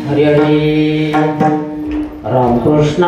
हरि हरि रामकृष्ण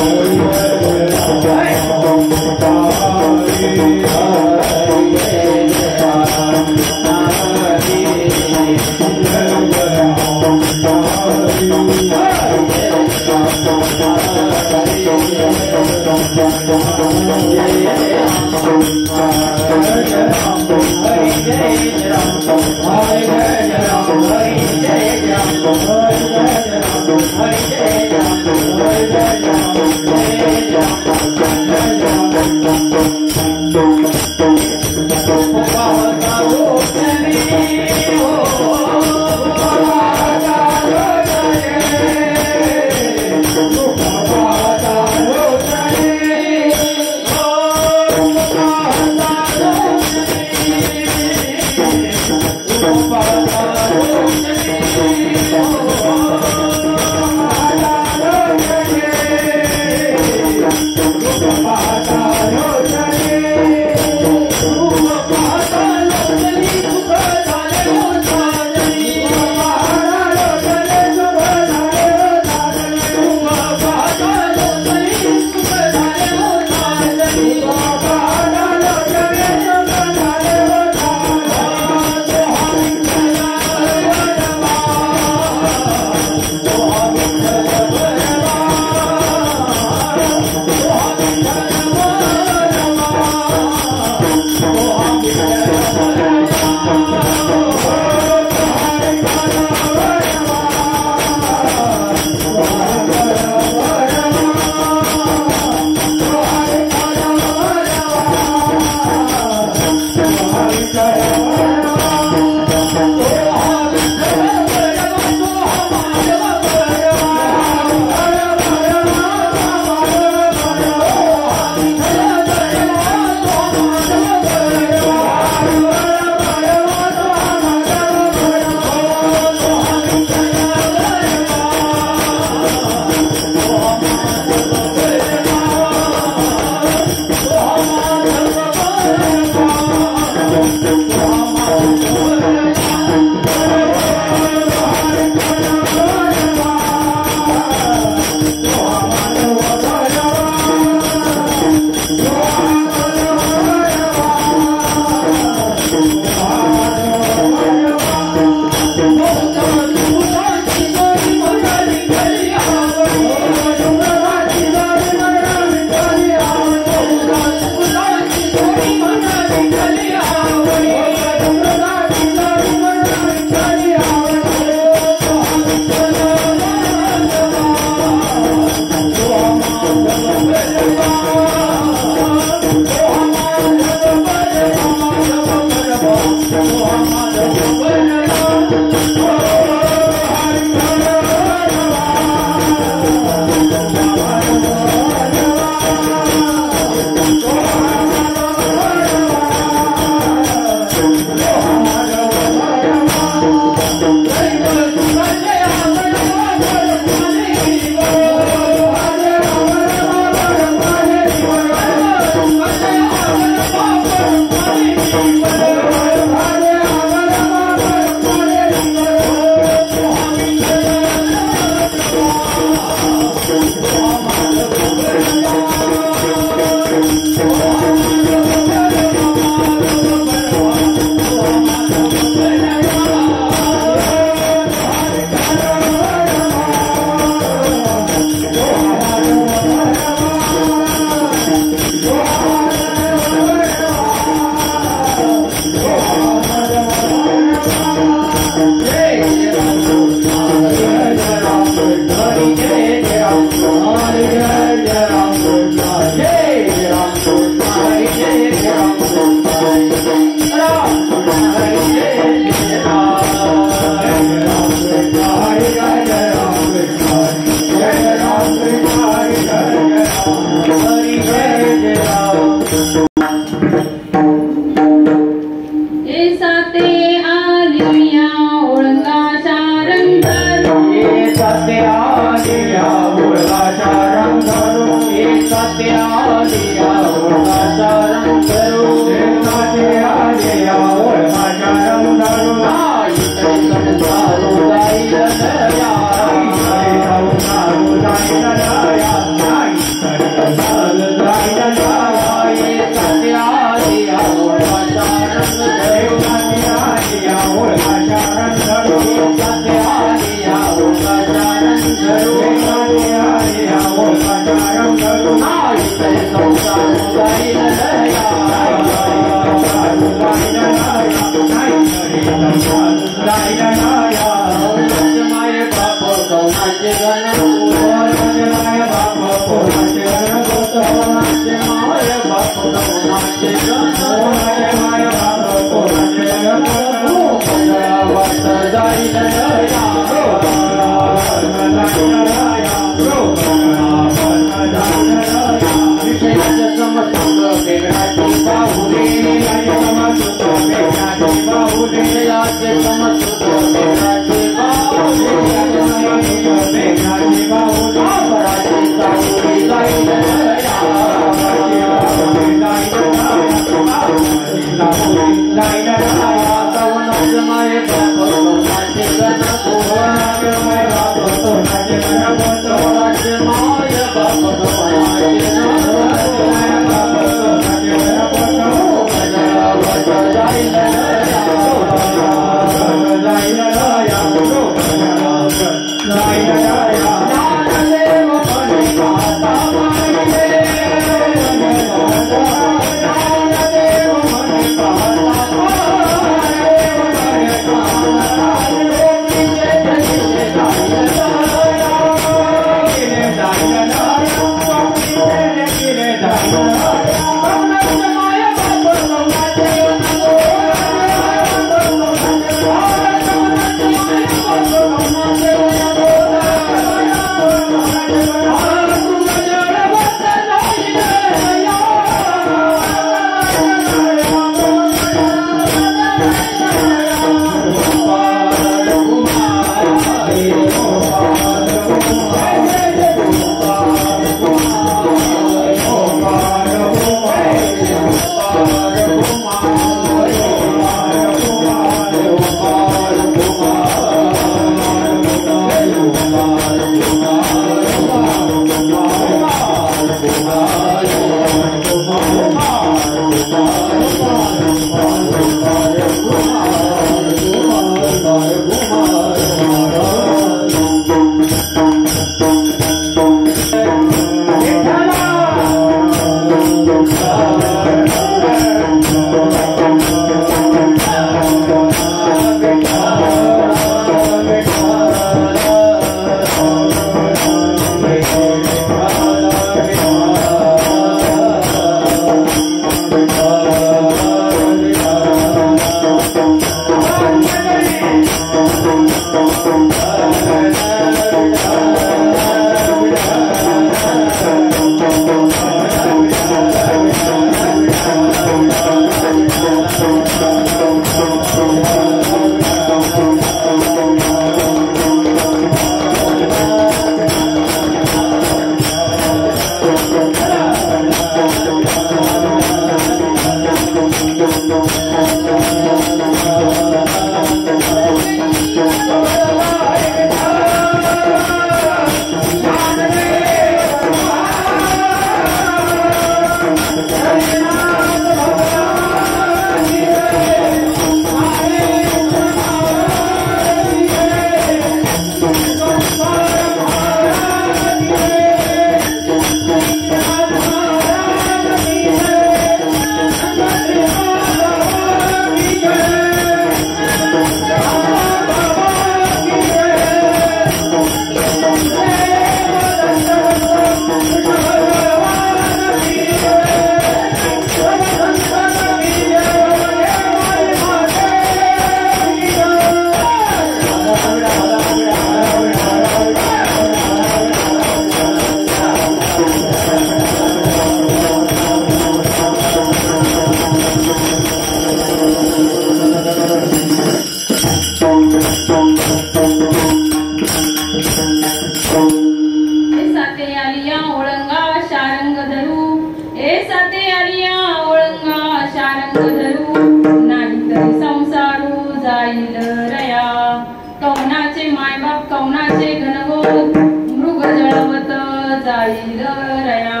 जाईल रया.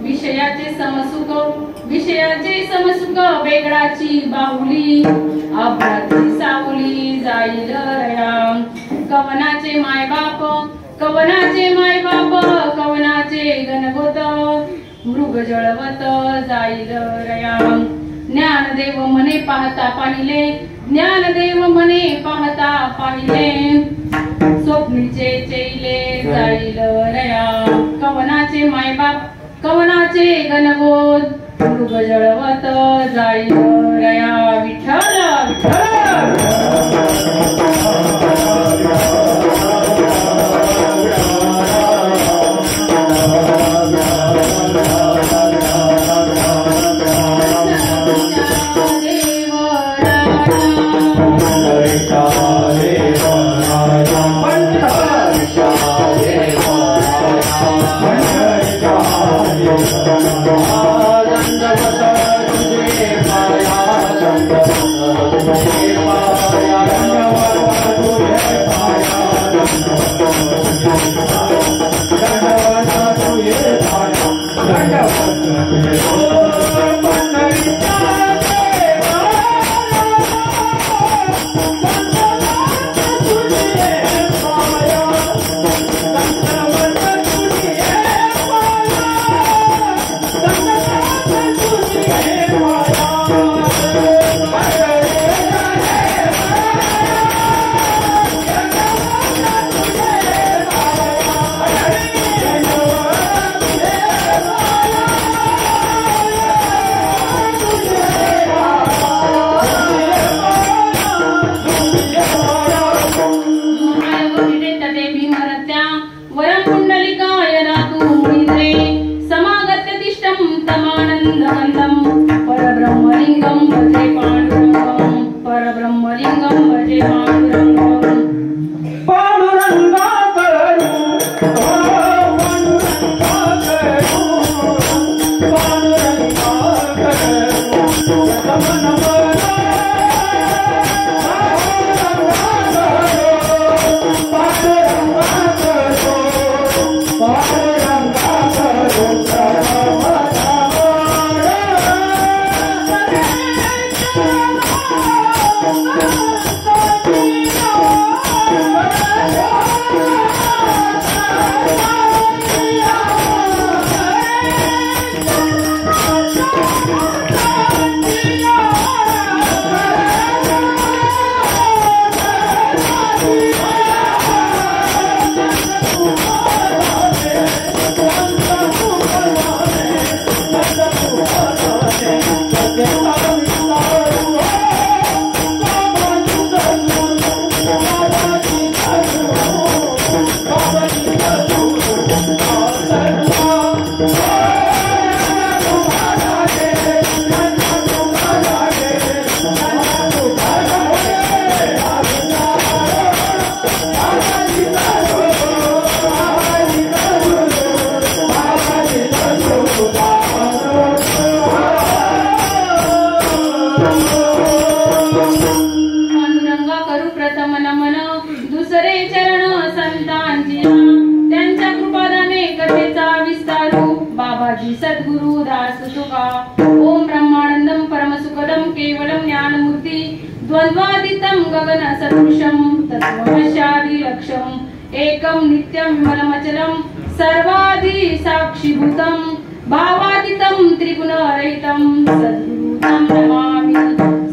विषयाचे समसुख वेगळाची बाहुली अपराधी सावली जाईल रया. कवनाचे मायबाप कवनाचे गणगोत मृग जळवत जाईल रया. ज्ञानदेव मने पाहता पाहिले स्वप्नीचे चैले जाईल रया. कवनाचे मायबाप कवनाचे गणगोत मृग जळवत जाईल रया. विठ्ठल परब्रह्मलिंगम भजे पांडुरंगा करू प्रथम नमन दुसरे चरण संतांची त्यांच्या कृपादाने कथेचा विस्तारू बाबाजी सद्गुरु दास तुका. ओम ब्रह्मानंदम परमसुखदम केवलम ज्ञानमूर्ती द्वंद्वातीतं गगन सदृशम तत्त्वमस्यादि लक्ष्यम एकम नित्यं विमलमचलम सर्वादि साक्षीभूतम भावातीतं त्रिगुणरहितं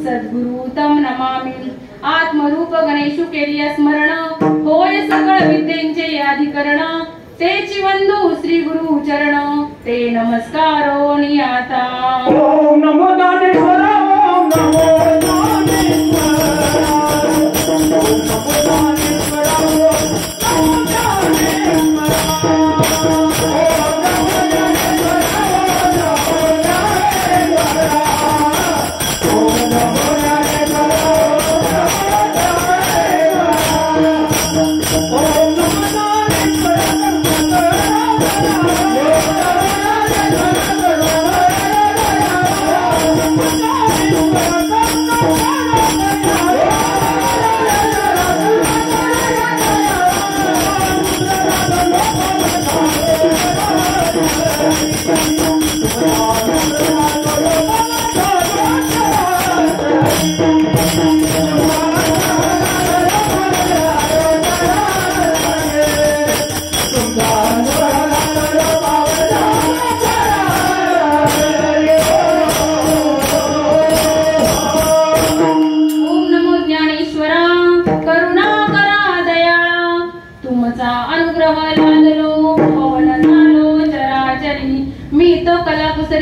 सद्गुरुतं नमामि. आत्मरूप गणेशु केली स्मरण होय सकळ विद्येचे अधिकरण तेची वंदू श्री गुरु चरण ते नमस्कारो नियाता. ओम नमो दानेश्वर ओम नमो दानेश्वर ओम नमो दानेश्वर ओम नमो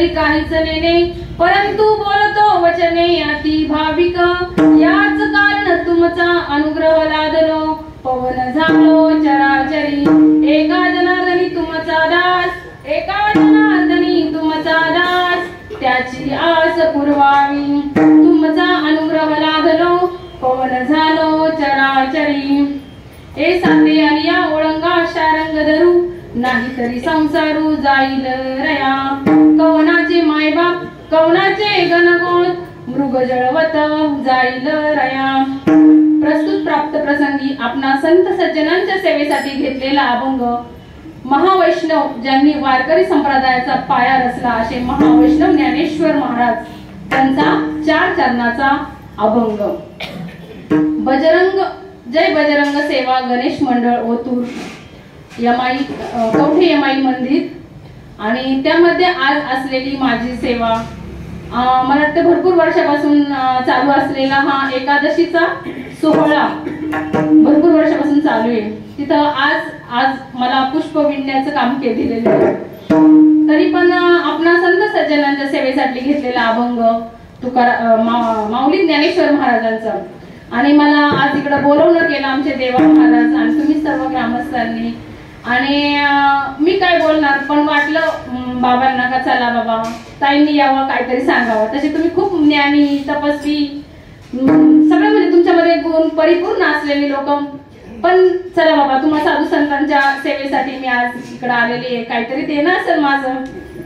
काहीच नेने परंतु बोलतो वचने अति भाविक याच कारण तुमचा अनुग्रह लादलो पवन झालो चराचरी एका जनार्दनी तुमचा दास त्याची आस पुरवावी तुमचा अनुग्रह लादलो पवन झालो चराचरी ए साथे आलिया ओळंगा शारंग धरू नाही तरी संसारू जाईल रया कवनाचे मायबाप कवनाचे गणगोळ मृग जळवत जाईल रया। प्रस्तुत प्राप्त प्रसंगी आपणा संत सज्जनांच्या सेवेसाठी घेतलेला अभंग महावैष्णव ज्यांनी वारकरी संप्रदायाचा पाया रचला असे महावैष्णव ज्ञानेश्वर महाराज त्यांचा 4 चरणाचा अभंग। बजरंग जय बजरंग सेवा गणेश मंडळ ओतूर कवठे यमाई मंदिर आणि त्यामध्ये आज असलेली माझी सेवा मला वाटतं भरपूर वर्षापासून चालू असलेला हा एकादशीचा सोहळा भरपूर वर्षापासून चालू आहे। तिथं आज मला पुष्प विणण्याचं काम दिलेलं आहे। तरी पण आपणा संत सज्जनांच्या सेवेसाठी घेतलेला अभंग माऊली ज्ञानेश्वर महाराजांचा आणि मला आज इकडे बोलवणं केलं आमचे देवा महाराज आणि तुम्ही सर्व ग्रामस्थांनी आणि मी काय बोलणार पण वाटलं बाबांना का चला बाबा ताईंनी यावं काहीतरी सांगावं। तसे तुम्ही खूप ज्ञानी तपस्वी सगळे म्हणजे तुमच्यामध्ये गुण परिपूर्ण असलेले लोक पण चला बाबा तुम्हा साधू संतांच्या सेवेसाठी मी आज इकडे आलेली आहे काहीतरी देणं असेल माझं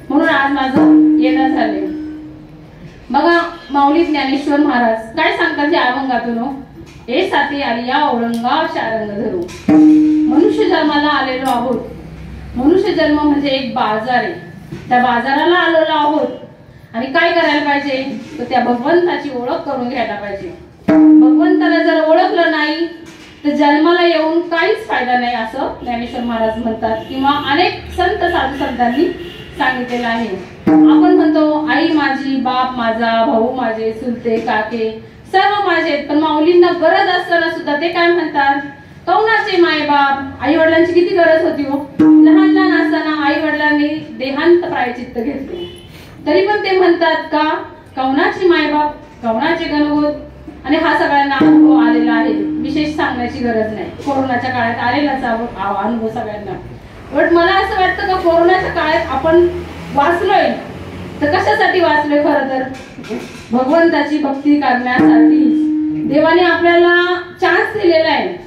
म्हणून आज माझं येणं झाले। बघा माऊली ज्ञानेश्वर महाराज काय सांगतात या अभंगातून ए साथी आलिया ओळंगा शारंग धरू मनुष्य जन्माला आलेलो आहोत। मनुष्य जन्म म्हणजे एक बाजार आहे त्या बाजाराला आलेलो आहोत आणि काय करायला पाहिजे तर त्या भगवंताची ओळख करून घ्यायला पाहिजे। भगवंताला जर ओळखलं नाही तर जन्माला येऊन काहीच फायदा नाही असं ज्ञानेश्वर महाराज म्हणतात किंवा अनेक संत साधू संतांनी सांगितलेलं आहे। आपण म्हणतो आई माझी बाप माझा भाऊ माझे चुलते काके सर्व माझे पण माऊलींना गरज असताना सुद्धा ते काय म्हणतात कवनाचे मायबाप आई वडिलांची किती गरज होती हो। लहान असताना आई वडिलांनी देहांत प्रायचित्त घेतले तरी पण ते म्हणतात का कवनाचे मायबाप कवनाचे गणगोत आणि हा सगळ्यांना अनुभव आलेला आहे विशेष सांगण्याची गरज नाही। कोरोनाच्या काळात आलेलाच अनुभव सगळ्यांना बट मला असं वाटतं का कोरोनाच्या काळात आपण वाचलोय तर कशासाठी वाचलोय खरं तर भगवंताची भक्ती करण्यासाठी देवाने आपल्याला चान्स दिलेला आहे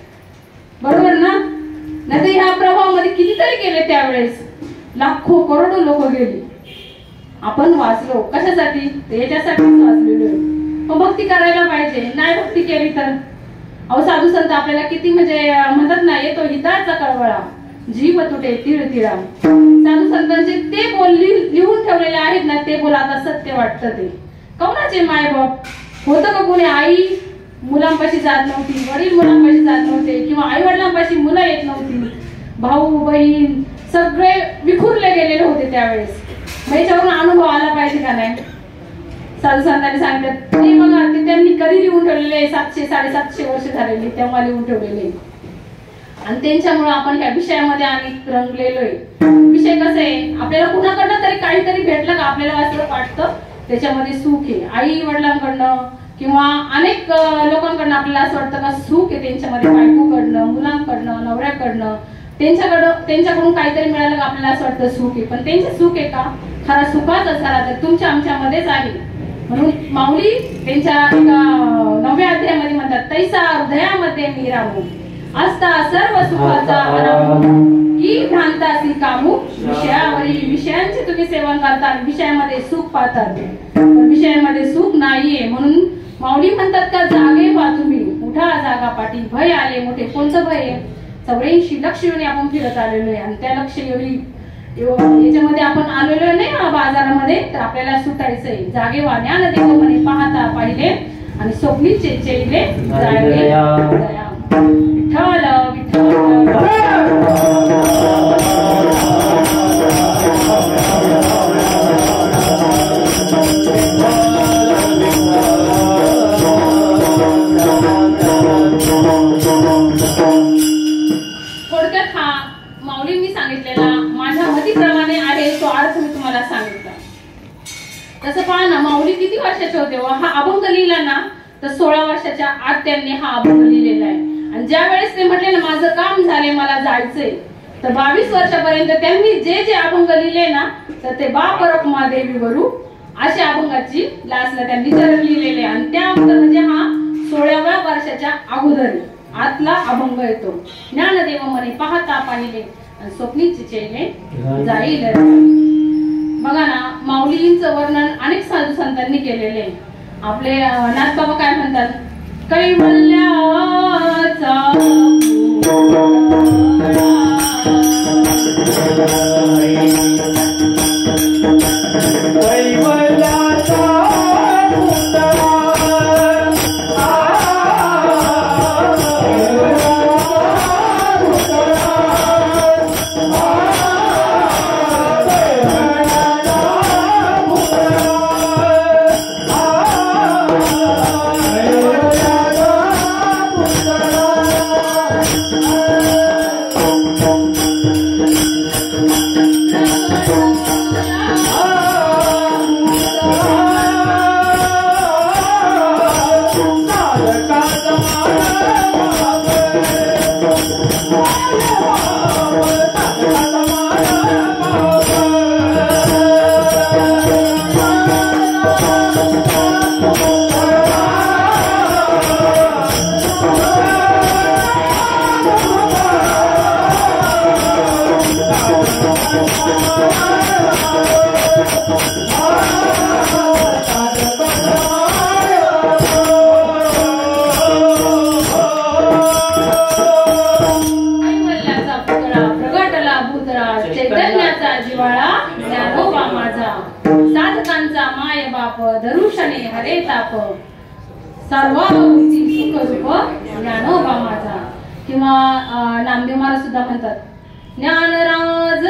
बरोबर ना। नाही ह्या प्रभावामध्ये कितीतरी गेले त्यावेळेस लाखो करोडो लोक गेली आपण वाचलो कशासाठी याच्यासाठीच वाचलेलो पण भक्ती करायला पाहिजे नाही भक्ती केली तर अहो साधू संत आपल्याला किती म्हणजे म्हणतात ना येतो हिताचा कळवळा जीव तुटे तिळ तिळा साधू संतांचे ते बोल लिहून ठेवलेले आहेत ना ते बोल आता सत्य वाटतं ते कवनाचे मायबाप होतं का कोणी आई मुलांपाशी जात नव्हती वडील मुलांपाशी जात नव्हते किंवा आई वडिलांपाशी मुलं येत नव्हती भाऊ बहीण सगळे विखुरले गेलेले होते त्यावेळेस मग याच्यावरून अनुभव आला पाहिजे का नाही। साधू संतांनी सांगितलं ते बघा ते त्यांनी कधी लिहून ठेवलेले 700-750 वर्ष झालेली तेव्हा लिहून ठेवलेले आणि त्यांच्यामुळे आपण ह्या विषयामध्ये आम्ही रंगलेलो आहे। विषय कसा आहे आपल्याला कुणाकडनं तरी काहीतरी भेटलं का आपल्याला असं वाटतं त्याच्यामध्ये सुख आहे। आई वडिलांकडनं किंवा अनेक लोकांकडनं आपल्याला असं वाटतं का सुख आहे त्यांच्यामध्ये बायकोकडनं मुलांकडनं नवऱ्याकडनं त्यांच्याकडून काहीतरी मिळालं का आपल्याला असं वाटतं सुख आहे पण त्यांचे सुख आहे का खरा सुखाचा खरा तर तुमच्या आमच्यामध्येच आहे। म्हणून माऊली त्यांच्या एका 9व्या अध्यायामध्ये म्हणतात तैसा हृदयामध्ये मी राहू असता सर्व सुखाचा की भ्रांतासी कामू विषयावरील विषयांची तुम्ही सेवन करता विषयामध्ये सुख पाहतात पण विषयामध्ये सुख नाहीये म्हणून माऊली म्हणतात का जागे व्हा तुम्ही उठा जागा पाठी भय आले मोठे कोणतं भय आहे 84 लक्ष येऊन आपण फिरत आलेलो आहे आणि त्या लक्ष एवढी याच्यामध्ये आपण आलेलो नाही बाजारामध्ये, तर आपल्याला सुटायचंय. जागे वा ज्ञानदेव म्हणे पाहता पाहिले आणि स्वप्नीचे चेले जागे दया. विठ्ठल विठ्ठल. थोडक्यात हा माऊलींनी सांगितलेला माझ्या मतीप्रमाणे आहे तो अर्थ मी तुम्हाला सांगितला. तसं पहा ना, माऊली किती वर्षाचे होते व हा अभंग लिहिला ना, तर 16 वर्षाच्या आत त्यांनी हा अभंग लिहिलेला आहे. आणि ज्या वेळेस ते म्हटले ना माझं काम झाले मला जायचंय, तर 22 वर्षापर्यंत त्यांनी जे जे अभंग लिहिले ना, तर ते बाप रखुमा देवी वरू अशा अभंगाची लासला त्यांनी चरण लिहिलेले. आणि त्या अगोदर म्हणजे हा 16व्या वर्षाच्या अगोदर आतला अभंग येतो. ज्ञानदेव म्हणे पाहता पाहिले आणि स्वप्नीचे चेले जाईल. बघा ना, माऊलींचं वर्णन अनेक साधू संतांनी केलेले. आपले नाथबाबा काय म्हणतात, कैवल्याचा चैतन्याचा जिवाळा ज्ञानोबा माझा, साधकांचा माय बाप धरुषणे हरे ताप, सर्वाभूती सुख रूप ज्ञानोबा माझा. किंवा नामदेव महाराज सुद्धा म्हणतात, ज्ञानराज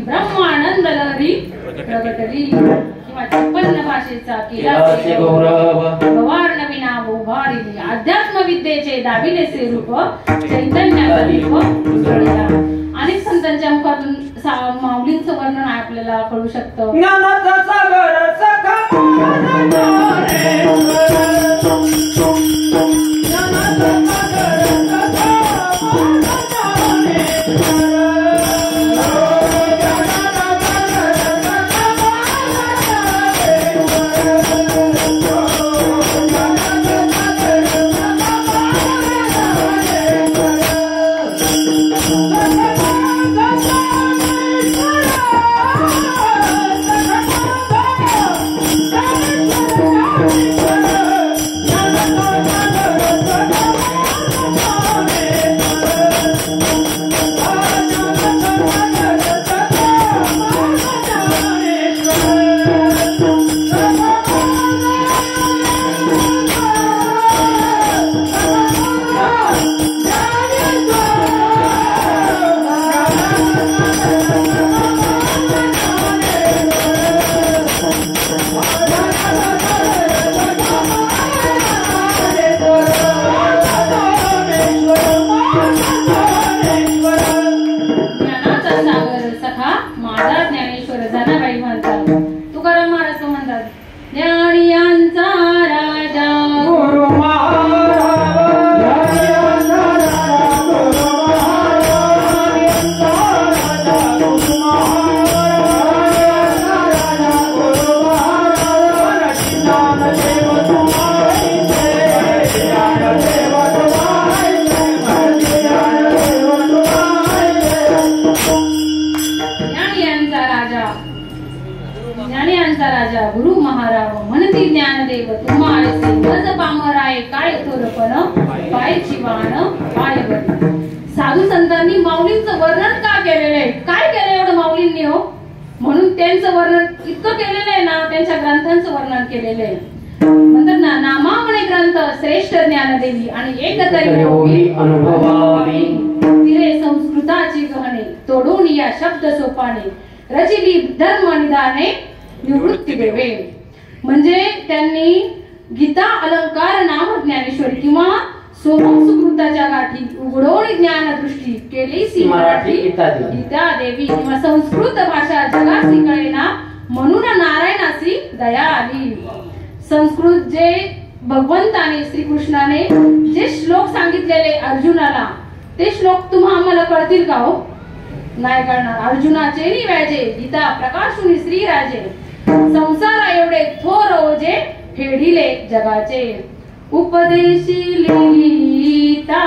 ब्रह्मानंद लहरी प्रगटली. किंवा 56 भाषेचा केला गौरव भवार नवीना उभारिली, अध्यात्म विद्येचे दाबिले से रूप चैतन्याचा दीप उजळला. अनेक संतांच्या मुखातून माऊलींचं वर्णन आपल्याला कळू शकतं. ज्ञानाचा सागर सखा साधू संतांनी माऊलींचं वर्णन का केलेलं आहे, काय केलं एवढं माऊलींनी हो, म्हणून त्यांचं वर्णन इतकं केलेलं आहे ना, त्यांच्या ग्रंथांचं वर्णन केलेलं आहे. म्हणतात ना, नामावणे ग्रंथ श्रेष्ठ ज्ञानदेवी आणि एक तरी होई अनुभवावी, तिरे संस्कृताची गहने तोडून या शब्द सोपाने रचिली धर्म निदाने निवृत्ती देवे. म्हणजे त्यांनी गीता अलंकार नाम ज्ञानेश्वरी किंवा सोहम सुकृताच्या गाठी उघडवून ज्ञानदृष्टी केली मराठी गीता देवी किंवा संस्कृत भाषा जगासी कळेना म्हणून नारायणासी दया आली. संस्कृत जे भगवंताने श्रीकृष्णाने जे श्लोक सांगितलेले अर्जुनाला, ते श्लोक तुम्हा आम्हाला कळतील का हो? नाही कळणार. अर्जुनाचे निव्याजे गीता प्रकाशुनी श्रीराजे, संसारा एवढे थोर ओझे फेडिले जगाचे. उपदेशिली गीता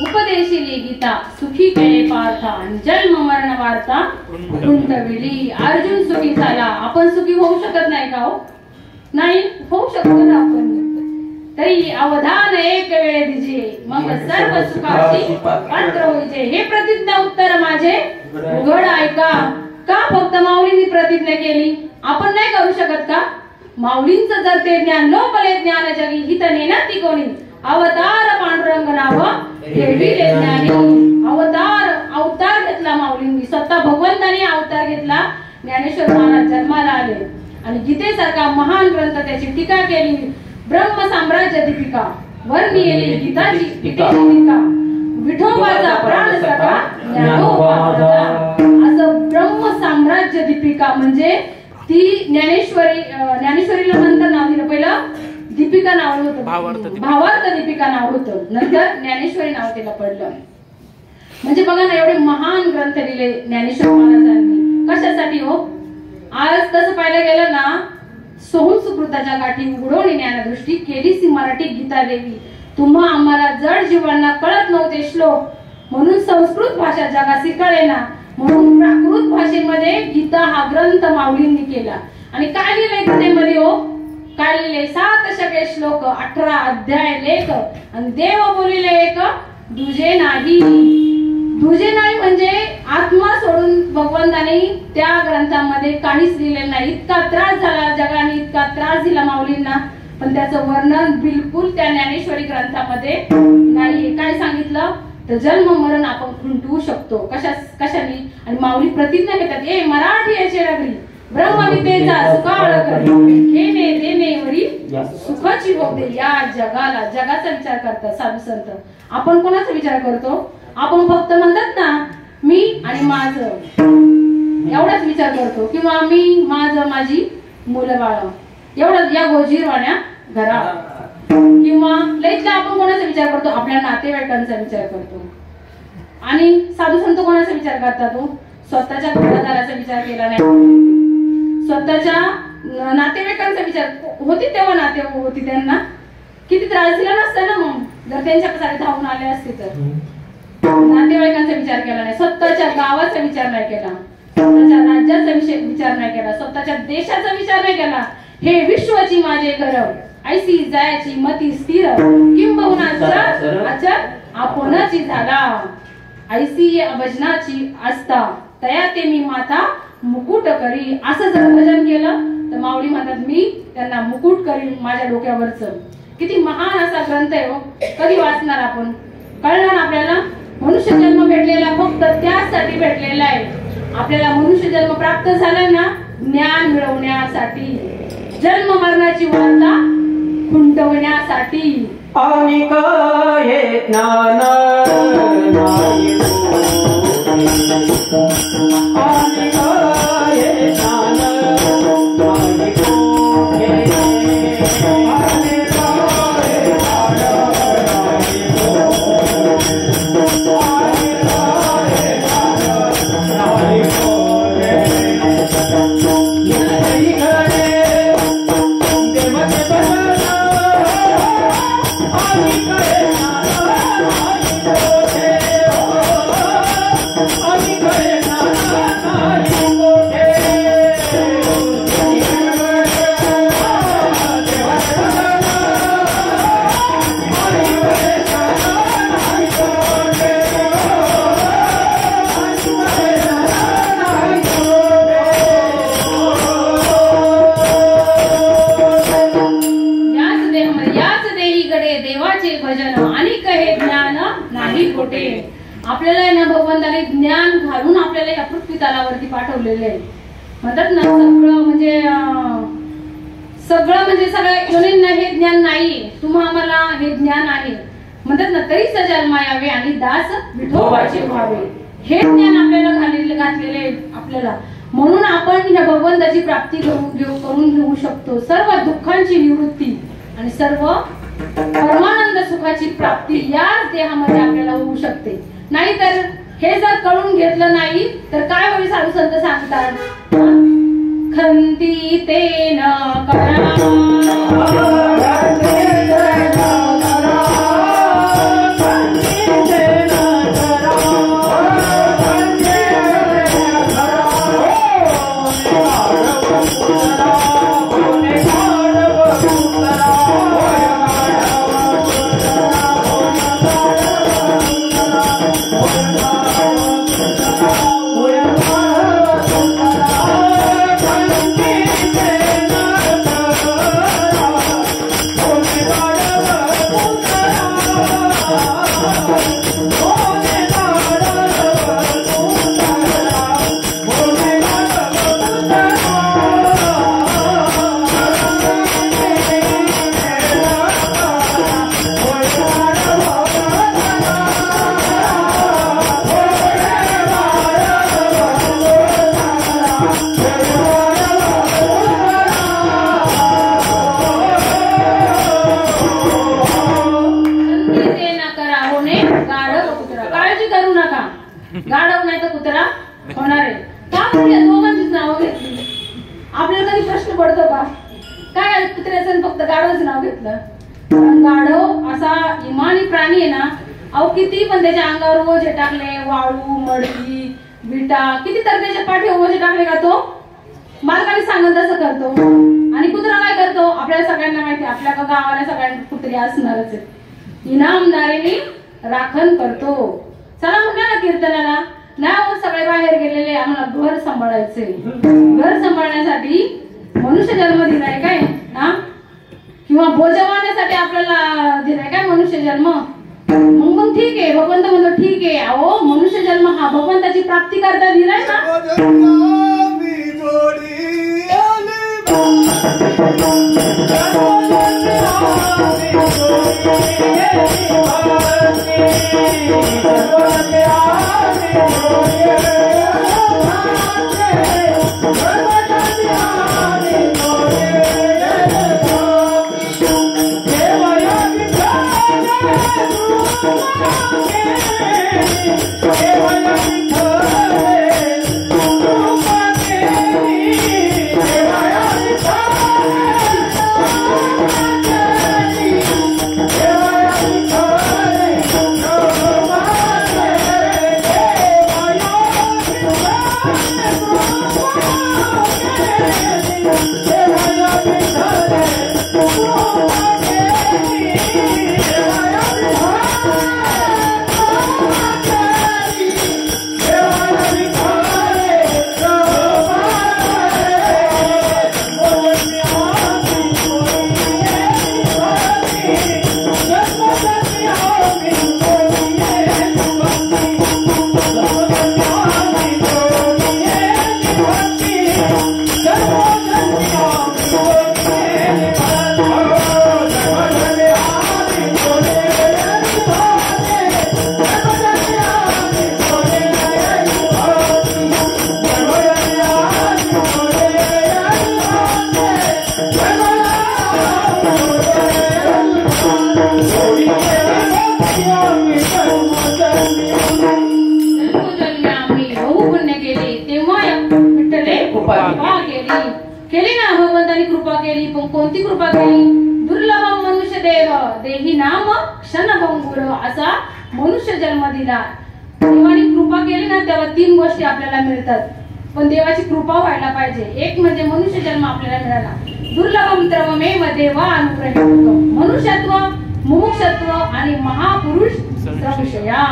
उपदेशिली गीता सुखी केले पार्था जन्म मरण वार्ता गुंतविली. अर्जुन सुखी झाला, आपण सुखी होऊ शकत नाही का हो? नाही होऊ शकतो ना आपण. तरी अवधान एक वेळे दिजे मग सर्व सुखाची पात्र होईजे. हे प्रतिज्ञा उत्तर माझे उघड ऐका. का फक्त माऊलींनी प्रतिज्ञा केली, आपण नाही करू शकत का? माऊलींचं जर ते ज्ञान लोकले ज्ञान जगी हित नेणार ती कोणी. अवतार पांडुरंग नाव ठेविले ज्ञानी. अवतार घेतला माऊलींनी, स्वतः भगवंताने अवतार घेतला. ज्ञानेश्वर महाराज जन्माला आले आणि गीतेसारखा महान ग्रंथ त्याची टीका केली. ब्रह्म साम्राज्य दीपिका वर्णिली गीताची टीका. विठोबाचा प्राण सखा ज्ञानोबा. असं ब्रह्म साम्राज्य दीपिका म्हणजे ती ज्ञानेश्वरीला नंतर नाव दिलं. पहिलं दीपिका नाव होतं, भावार्थ दीपिका नाव होतं, नंतर ज्ञानेश्वरी नाव तिला पडलं. म्हणजे बघा ना, एवढे महान ग्रंथ लिहिले ज्ञानेश्वर महाराजांनी. कशासाठी हो? आज तसं पाहायला गेलं ना, सोहम सुकृताच्या गाठी उघडवून ज्ञानदृष्टी केली मराठी गीता देवी. तुम्हा आम्हाला जड जीवांना कळत नव्हते श्लोक, म्हणून संस्कृत भाषा जगासी कळेना, म्हणून प्राकृत भाषेमध्ये गीता हा ग्रंथ माऊलींनी केला. आणि काय लिहिलंय गीतेमध्ये हो? काय लिहिले? 7 शके श्लोक, 18 अध्याय लेख, आणि देव बोलिले एक दुजे नाही. दुजे नाही म्हणजे आत्मा सोडून भगवंताने त्या ग्रंथामध्ये काहीच लिहिलेलं नाही. इतका त्रास झाला जगाने, इतका त्रास दिला माऊलींना, पण त्याचं वर्णन बिलकुल त्या ज्ञानेश्वरी ग्रंथामध्ये नाहीये. काय सांगितलं तर जन्म मरण आपण खुंटवू शकतो. कशाने? आणि माऊली प्रतिज्ञा घेतात, ए मराठी याचे नगरी ब्रह्मविद्येचा सुकाळ करी, घेणे देणे वरी सुखाची होते या जगाला. जगाचा विचार करतात साधू संत. आपण कोणाचा विचार करतो? आपण फक्त म्हणतात ना, मी आणि माझं एवढाच विचार करतो, किंवा मी माझं माझी मुलं बाळ एवढंच या गोजीरवाण्या घरा. किंवा लईतला आपण कोणाचा विचार करतो? आपल्या नातेवाईकांचा विचार करतो. आणि साधू संत कोणाचा विचार करतात? स्वतःच्या घरादाराचा विचार केला नाही, स्वतःच्या नातेवाईकांचा विचार. होती तेव्हा नाते होती, त्यांना किती त्रास दिला नसता ना मग, जर त्यांच्याकडे धावून आले असते तर. नातेवाईकांचा विचार केला नाही, स्वतःच्या गावाचा विचार नाही केला, स्वतःच्या राज्याचा विचार नाही केला, स्वतःच्या देशाचा विचार नाही केला. हे विश्वाची माझे गरव ऐसी जायची मती स्थिर, किंबहुना अचल आपणची झाला. ऐसी भजनाची आस्था तया ते मी माता मुकुट करी. असं जर भजन केलं तर माऊली म्हणतात, मी त्यांना मुकुट करीन माझ्या डोक्यावरच. किती महान असा ग्रंथ आहे हो. कधी वाचणार आपण? कळणार आपल्याला? मनुष्य जन्म भेटलेला फक्त त्यासाठी भेटलेला आहे. आपल्याला मनुष्य जन्म प्राप्त झाला ना ज्ञान मिळवण्यासाठी, जन्म मरणाची वार्ता खुंटवण्यासाठी. आणि काय ज्ञान नाही आणि काय ज्ञान आपल्याला आहे ना भगवंताने ज्ञान घालून आपल्याला या पृथ्वी तलावरती पाठवलेले आहे. म्हणतात ना सगळं म्हणजे सगळ्या योनींना हे ज्ञान नाही, तुम्हाला हे ज्ञान आहे. म्हणतात ना तरी सजन्मा यावे आणि दास विठोबाचे व्हावे. हे ज्ञान आपल्याला घातलेले आहे आपल्याला. म्हणून आपण या भगवंताची प्राप्ती करून घेऊ शकतो. सर्व दुःखांची निवृत्ती आणि सर्व परमानंद सुखाची प्राप्ती या देहामध्ये आपल्याला होऊ शकते. नाहीतर हे जर कळून घेतलं नाही तर काय होईल? साधू संत सांगतात, खंती ते न करा गाढव नाही तर कुत्रा होणार आहे. का म्हणजे दोघांचीच नावं घेतली? आपल्याला कधी प्रश्न पडतो का काय कुत्र्याचं फक्त गाढवच नाव घेतलं? गाढव असा इमानी प्राणी आहे ना, अहो किती पण त्याच्या अंगावर ओझे टाकले, वाळू मडकी विटा किती तर त्याच्या पाठी ओझे टाकले का तो मालकाने सांगत तसं करतो. आणि कुत्रा काय करतो? आपल्याला सगळ्यांना माहिती, आपल्या गावाला सगळ्यांना कुत्रे असणारच आहे. इनामदारीने राखण करतो. चला म्हणा ना कीर्तनाला, नाही सगळे बाहेर गेलेले, आम्हाला घर सांभाळायचे. घर सांभाळण्यासाठी मनुष्य जन्म दिलाय काय ना, किंवा भोजवण्यासाठी आपल्याला दिलाय काय मनुष्य जन्म? मग ठीक आहे, भगवंत म्हणतो ठीक आहे. अहो मनुष्य जन्म हा भगवंताची प्राप्ती करता दिलाय ना. केली ना भगवंतानी कृपा केली. पण कोणती कृपा केली? दुर्लभ मनुष्य देव देही नाम क्षणभंगुर असा मनुष्य जन्म दिला. देवानी कृपा केली ना तेव्हा 3 गोष्टी आपल्याला मिळतात. पण देवाची कृपा व्हायला पाहिजे. एक म्हणजे मनुष्य जन्म आपल्याला मिळाला. दुर्लभ मित्रमेव देवा अनुग्रहित मनुष्यत्व मुमुक्षत्व आणि महापुरुष सर्वविषया.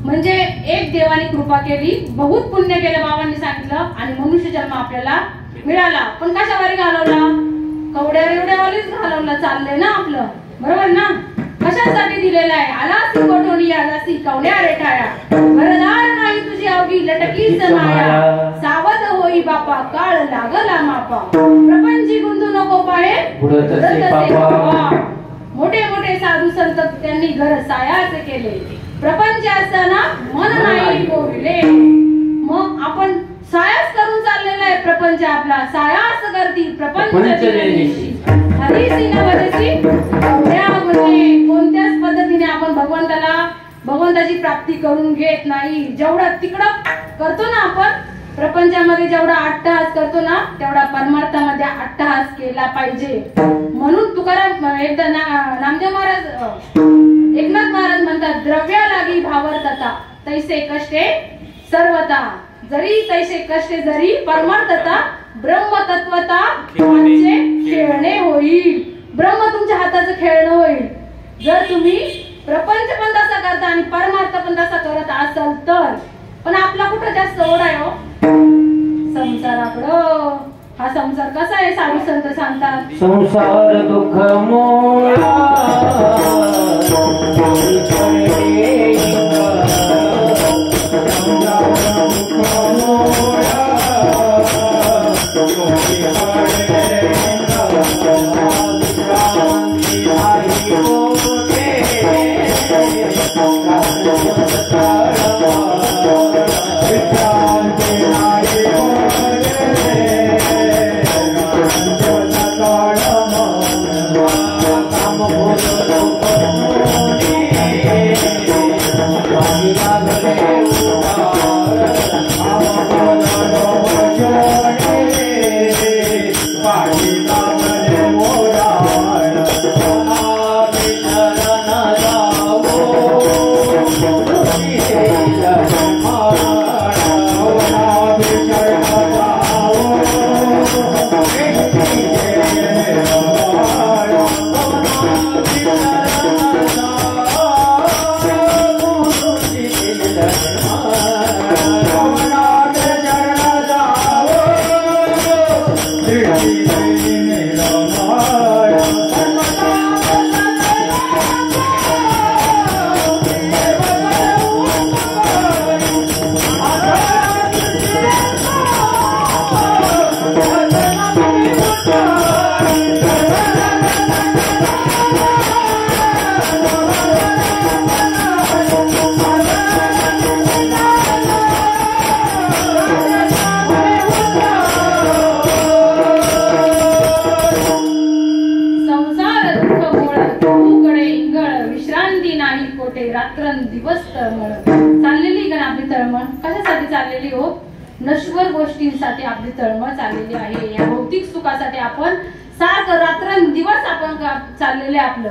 म्हणजे एक देवानी कृपा केली, बहुत पुण्य केलं बाबांनी सांगितलं आणि मनुष्य जन्म आपल्याला मिळाला. पण कशावारी घालवला? कवड्या एवढ्यावारीच घालवला. चाललंय ना आपलं, बरोबर ना? कशासाठी दिलेला आहे? आलासी कोठोनी आलासी कवड्या रेठाया, घरदार नाही तुझी अवघी लटकीच माया, सावध होई बापा काळ लागला मापा, प्रपंची गुंतू नको पाहे बुडतसे पापा. मोठे मोठे साधू संत त्यांनी घर सायाच केले, प्रपंच असताना मन नाही गोविले. मग आपण सायास करून चाललेला आहे प्रपंच आपला, सायास करती प्रपंच दिनेशी. हरीसी नवदसी एवढ्या गुणे कोणत्याच पद्धतीने आपण भगवंताची प्राप्ती करून घेत नाही. जेवढा तिकडं करतो ना आपण प्रपंचामध्ये, जेवढा अट्टहास करतो ना तेवढा परमार्थामध्ये अट्टहास केला पाहिजे. म्हणून तुकाराम एकदा नामदेव महाराज एकनाथ महाराज म्हणतात, द्रव्या लागी भावर्तता तैसे कष्टे सर्वता, जरी तैसे कष्टे जरी परमार्थता ब्रह्मतत्वता तुमचे खेळणे होईल. ब्रह्म तुमच्या हाताचं खेळणं होईल जर तुम्ही प्रपंच पण तसा करता आणि परमार्थ पण तसा करत असाल तर. पण आपला कुठं जास्त ओढ आहे हो संसाराकडं. हा संसार कसा आहे? साधू संत सांगतात संसार दुःख मोळा नश्वर गोष्टींसाठी आपली तळमळ चाललेली आहे. या भौतिक सुखासाठी आपण सारखं रात्रंदिवस आपण चाललेले आपलं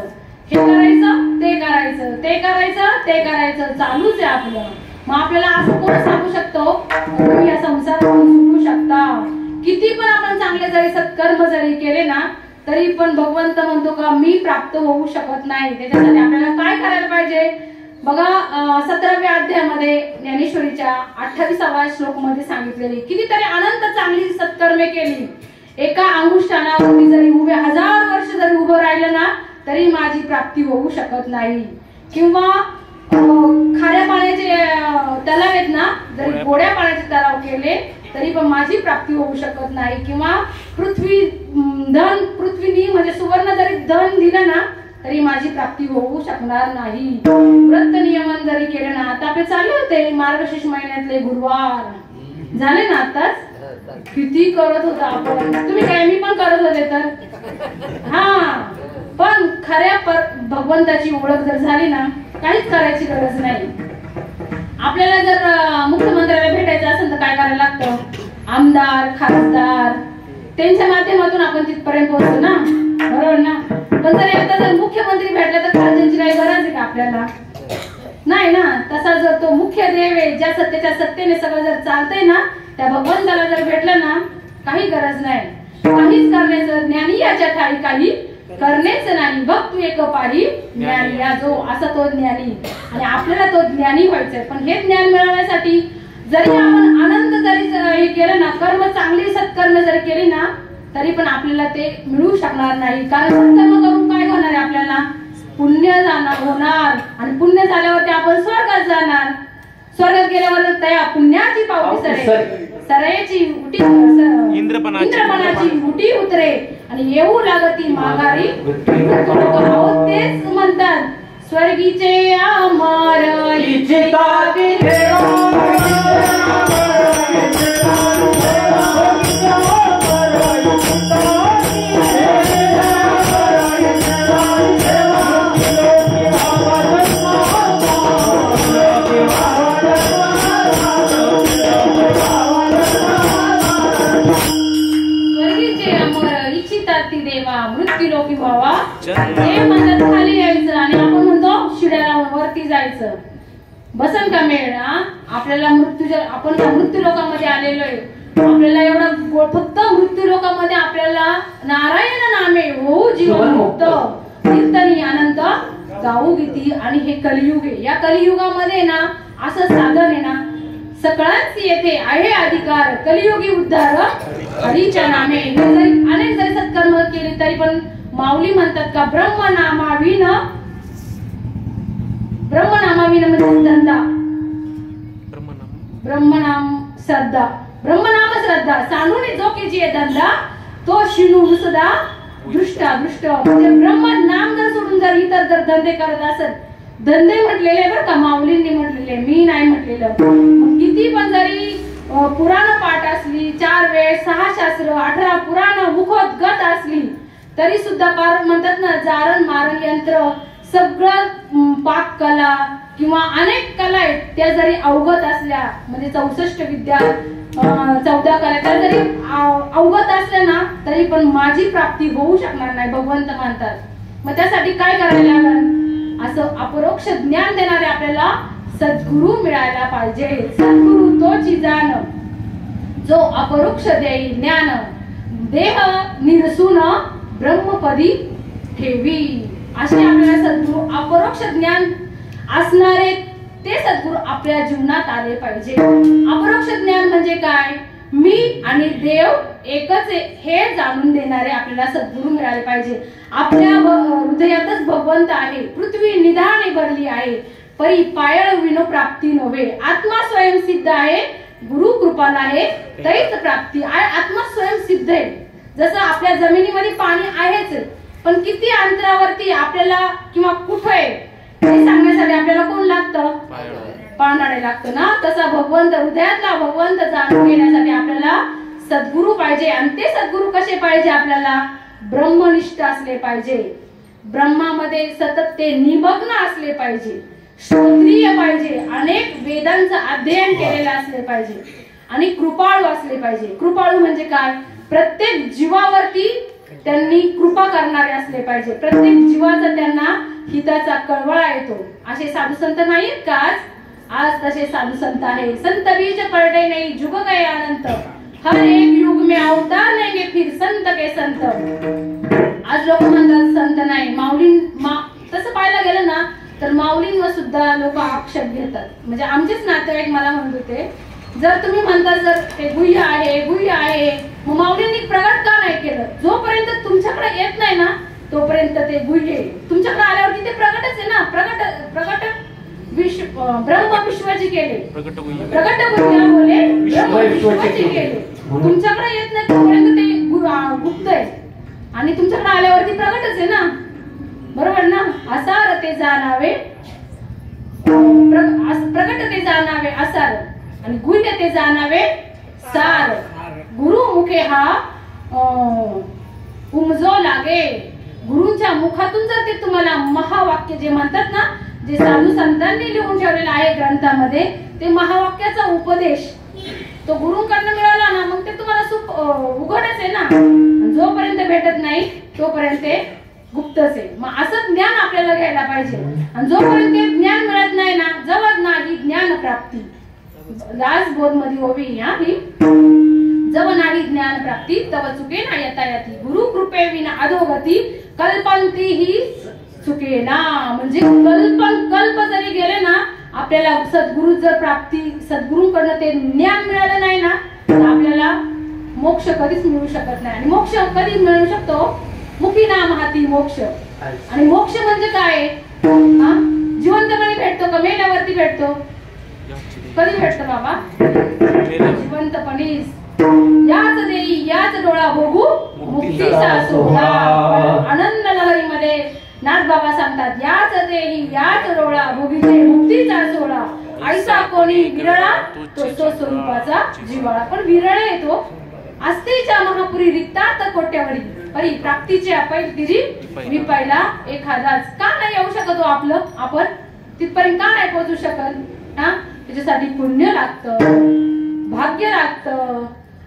हे करायचं ते करायचं ते करायचं ते करायचं चालूच आहे आपलं. मग आपल्याला असं कोण सांगू शकतो तुम्ही या संसारातून सुटू शकता? किती पण आपण चांगले जरी सत्कर्म जरी केले ना तरी पण भगवंत म्हणतो का मी प्राप्त होऊ शकत नाही. त्याच्यासाठी आपल्याला काय करायला पाहिजे बघा 17व्या अध्यायामध्ये ज्ञानेश्वरीच्या 28व्या श्लोक मध्ये सांगितलेली कितीतरी अनंत चांगली सत्कर्मे केली, एका अंगुष्ठानावरती जरी उभे 1000 वर्ष जरी उभं राहिलं ना तरी माझी प्राप्ती होऊ शकत नाही. किंवा खाऱ्या पाण्याचे तलाव आहेत ना जरी गोड्या पाण्याचे तलाव केले तरी पण माझी प्राप्ती होऊ शकत नाही. किंवा पृथ्वीनी म्हणजे सुवर्ण जरी धन दिलं ना तरी माझी प्राप्ती होऊ शकणार नाही. व्रत नियमन जरी केले ना, आता आपले चालले होते मार्गशीर्ष महिन्यातले गुरुवार झाले ना आताच, किती करत होता आपण, तुम्ही काय मी पण करत होते तर हा. पण खऱ्या भगवंताची ओळख जर झाली ना काहीच करायची गरज नाही. आपल्याला जर मुख्यमंत्र्याला भेटायचं असेल तर काय करायला लागतं, आमदार खासदार त्यांच्या माध्यमातून आपण तिथपर्यंत पोहोचतो ना, बरोबर ना. पण जर एकदा जर मुख्यमंत्री भेटला तर खासदारांची काही गरज आहे का आपल्याला? नाही ना. तसा जर तो मुख्य देव आहे ज्या सत्तेच्या सत्तेने सगळं जर चालतंय ना त्या भगवंताला जर भेटलं ना काही गरज नाही, काहीच करण्याचं. ज्ञानी याच्या ठाई काही करण्याचं नाही, बघ तू एक पाही ज्ञानी या जो असा तो ज्ञानी. आणि आपल्याला तो ज्ञानी व्हायचंय. पण हे ज्ञान मिळवण्यासाठी जरी आपण आनंद जरी हे केलं ना, कर्म चांगली सत्कर्म जरी केली ना तरी पण आपल्याला ते मिळू शकणार नाही. कारण सत्कर्म करून काय होणार आहे आपल्याला? पुण्य होणार आणि पुण्य झाल्यावरती आपण स्वर्गात जाणार. स्वर्गात गेल्यावर त्या पुण्याची पावती सरेची उटी इंद्रपणाची उटी उतरे आणि येऊ लागती माघारी. तेच म्हणतात स्वर्गीचे अमर इच्छिताती देवा मृत्यूलोकी व्हावा. ते म्हणतात खाली यायचं आणि आपण म्हणतो शिड्याला वरती जायचं. बसन का मेळ आपल्याला आपण मृत्यू लोकांमध्ये आलेलो आहे. आपल्याला एवढं फक्त मृत्यू लोकांमध्ये आपल्याला नारायण नामे होऊ जीवन मुक्त कीर्तनी अनंत गाऊ गीती. आणि हे कलियुग आहे. या कलियुगामध्ये ना असं साधन आहे ना सगळ्यांच येथे आहे अधिकार कलियुगी उद्धार हरीच्या नामे. अनेक जरी सत्कर्म केले तरी पण माऊली म्हणतात का ब्रह्मनामाविन म्हणजे धंदा ब्रह्मनाम श्रद्धा सांडून जो की जी धंदा तो शिनू सुद्धा दृष्ट म्हणजे ब्रह्म नाम जर सोडून जर इतर जर धंदे करत असत. धंदे म्हटलेले बरं का माऊलींनी म्हटलेले मी नाही म्हटलेलं. किती पण जरी पुराण पाठ असली 4 वेळ 6 शास्त्र 18 पुराण मुखोद्गत असली तरी सुद्धा म्हणतात ना जारण मारण यंत्र सगळं पाककला किंवा अनेक कला आहेत त्या जरी अवगत असल्या म्हणजे 64 विद्या 14 कला त्या जरी अवगत असल्या ना तरी पण माझी प्राप्ती होऊ शकणार नाही भगवंत म्हणतात. मग त्यासाठी काय करायला लागेल असं अपरोक्ष ज्ञान देणारे आपल्याला सद्गुरु मिळायला पाहिजे. सद्गुरु तोची जाण जो अपरोक्ष देई ज्ञान देह निरसून ब्रह्मपदी ठेवी. असे आपल्याला सद्गुरु अपरोक्ष ज्ञान असणारे ते सद्गुरु आपल्या जीवनात आले पाहिजे. अपरोक्ष ज्ञान म्हणजे काय मी आणि देव एकच हे जाणून देणारे आपल्याला सद्गुरु मिळाले पाहिजे. आपल्या हृदयातच भगवंत आहे. पृथ्वी निधाने भरली आहे परी पायळ विनो प्राप्ती नव्हे. आत्मा स्वयंसिद्ध आहे गुरु कृपाला आहे तरीच प्राप्ती आहे. आत्मा स्वयंसिद्ध आहे. जसं आपल्या जमिनीमध्ये पाणी आहेच पण किती अंतरावरती आपल्याला किंवा कुठे आहे हे सांगण्यासाठी आपल्याला कोण लागतं पाळणारे लागतं ना. तसा भगवंत हृदयातला भगवंत जाणून घेण्यासाठी आपल्याला सद्गुरु पाहिजे. आणि ते सद्गुरु कसे पाहिजे आपल्याला ब्रह्मनिष्ठ असले पाहिजे. ब्रह्मामध्ये सतत ते निमग्न असले पाहिजे. श्रोत्रिय पाहिजे. अनेक वेदांचं अध्ययन केलेलं असले पाहिजे आणि कृपाळू असले पाहिजे. कृपाळू म्हणजे काय प्रत्येक जीवावरती त्यांनी कृपा करणारे असले पाहिजे. प्रत्येक जीवाचा त्यांना हिताचा कळवळा येतो. असे साधू संत नाहीत का आज तसे साधू संत आहे. संत बीज पलटे नहीं जुग गए अनंत हर एक युग में अवतार लेंगे फिर संत के संत. आज लोक म्हणतात संत नाही. तसं पाहायला गेलं ना तर माऊलींवर सुद्धा लोक आक्षेप घेतात. म्हणजे आमचेच नातेवाईक मला म्हणत होते जर तुम्ही म्हणता जर ते गुह्य आहे मग माऊलींनी प्रगट का नाही केलं. जोपर्यंत तुमच्याकडे येत नाही ना तोपर्यंत ते गुह्य तुमच्याकडे आल्यावरती ते प्रगटच आहे ना. प्रगट ब्रह्म विश्वाची केले प्रगट गुह्य बोले ब्रह्म विश्वाची केले. तुमच्याकडे येत नाही तोपर्यंत ते गुप्त आहे आणि तुमच्याकडे आल्यावरती प्रगटच आहे ना. बरोबर ना. असार ते जाणावे प्रगट ते जाणावे असार आणि गुह्य ते जाणावे सार. गुरु मुखे हा उमजो लागे. गुरुंच्या मुखातून जर ते तुम्हाला महावाक्य जे म्हणतात ना जे साधू संतांनी लिहून ठेवलेलं आहे ग्रंथामध्ये ते महावाक्याचा उपदेश तो गुरुंकडनं मिळाला ना मग ते तुम्हाला उघडच आहे ना. जोपर्यंत भेटत नाही तोपर्यंत ते गुप्तच आहे. मग असं ज्ञान आपल्याला घ्यायला पाहिजे. आणि जोपर्यंत ज्ञान मिळत नाही ना जवळ नाही ज्ञान प्राप्ती राज बोध मध्ये होवी ही जव नाही ज्ञान प्राप्ती तव चुके ना यतायती. गुरु कृपे विना अधोगती कल्पंती ही चुके ना. म्हणजे कल्प जरी गेले ना आपल्याला सद्गुरु जर प्राप्ती सद्गुरूंकडनं ते ज्ञान मिळालं नाही ना तर आपल्याला मोक्ष कधीच मिळू शकत नाही. आणि मोक्ष कधी मिळू शकतो मुखी नाम हाती मोक्ष. आणि मोक्ष म्हणजे काय? हा, जिवंतपणी भेटतो का मेल्यावरती भेटतो? कधी भेटतो बाबा? जिवंतपणीच. याच देई याच डोळा बघू मुक्तीचा सोहळा. आनंद लहरीमध्ये नाथ बाबा सांगतात, याच देई याच डोळा बघीचे मुक्तीचा सोहळा. ऐसा कोणी विरळा तो स्वरूपाचा जिवाळा. पण विरळ येतो आस्तीच्या महापुरी रिक्तार्थ कोट्यावरी परी प्राप्तीचे अपैल तिरी विपायला एखादाच. का नाही येऊ शकतो आपलं? आपण तिथपर्यंत का नाही पोहोचू शकत? हा, त्याच्यासाठी पुण्य लागतं, भाग्य लागतं.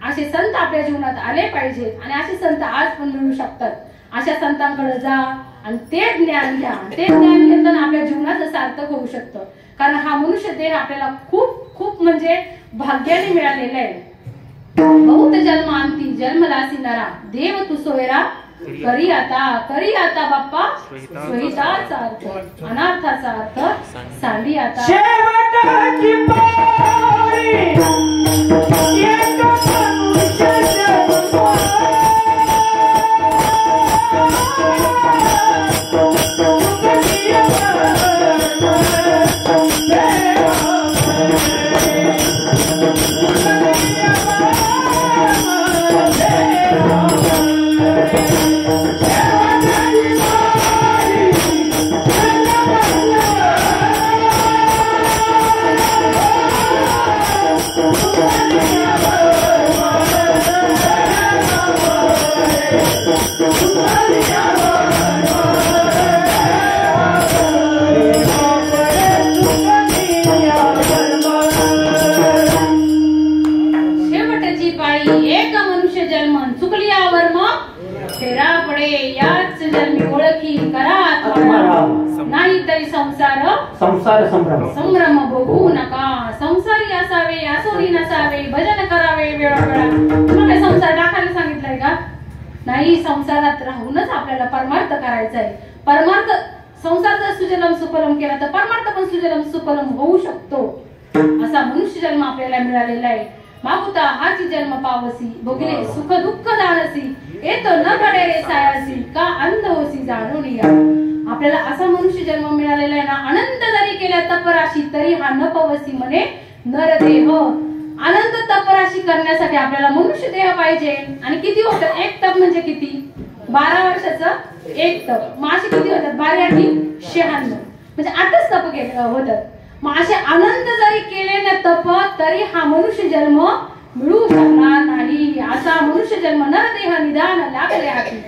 असे संत आपल्या जीवनात आले पाहिजेत आणि असे संत आज पण मिळू शकतात. अशा संतांकडे जा आणि ते ज्ञान घ्या. ते ज्ञान घेताना आपल्या जीवनाचं सार्थक होऊ शकतं. कारण हा मनुष्य देह आपल्याला खूप खूप म्हणजे भाग्याने मिळालेला आहे. बहुत जन्मांती जन्मलासी नरा देव तू सोयरा करी आता बाप्पा सोयीताचा अर्थ अनार्थाचा अर्थ सांडी आता. शेवटाची पारी एक मनुष्य संसार संभ्रम बघू नका. संसारी असावे असोनी नसावे भजन करावे वेळोवेळा. तुम्हाला संसार टाकायला सांगितलंय का? नाही, संसारात राहूनच आपल्याला परमार्थ करायचा आहे. परमार्थ संसार जर सुजलम सुफलम केला तर परमार्थ पण सुजलम सुफलम होऊ शकतो. असा मनुष्य जन्म आपल्याला मिळालेला आहे. मागुता हाची जन्म पावसी भोगले सुख दुःख जाणसी येतो न घडे रे सायासी का अंध होसी जाणून या. आपल्याला असा मनुष्य जन्म मिळालेला आहे ना. अनंत जरी केल्या तपराशी तरी हा न पवसी म्हणे नरदेह. अनंत तपराशी करण्यासाठी आपल्याला मनुष्य देह पाहिजे. आणि किती होतं? एक तप म्हणजे किती? 12 वर्षाचं एक तप. मग असे किती होतात? 12 आणि 96 म्हणजे 8च तप होतात. मग असे अनंत जरी केले ना तप तरी हा मनुष्य जन्म मिळू शकणार नाही. असा मनुष्य जन्म नरदेह निदान लागले हाती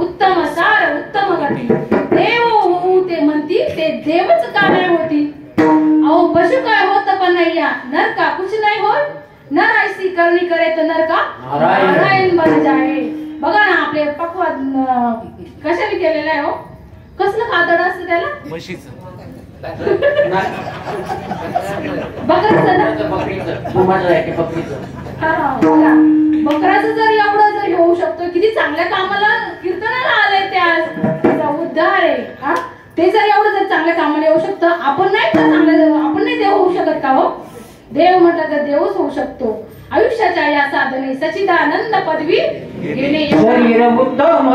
उत्तम सार उत्तम गती. देव होऊ ते म्हणती ते देवच का नाही होती. अहो पशु काय होत पण नाही या नर का कुछ नाही होत. नर ऐसी करणी करे तर नर का नारायण बन जाए. बघा ना आपले पक्वाद कशाने केलेलं आहे हो. कसलं कातड असतं त्याला? म्हशीचं. बकराचं ना? बकराचं जर एवढं जर होऊ शकतो. किती चांगल्या कामाला कीर्तनाला आलंय ते आज. त्याचा उद्धार आहे. हा, ते जर एवढं जर चांगल्या कामाला येऊ शकतं. आपण नाही तर चांगलं आपण नाही देव होऊ शकत का हो? देव म्हटलं तर देवच होऊ शकतो. आयुष्याच्या या साधने सच्चिदानंद पदवी घेणे. शरीर उत्तम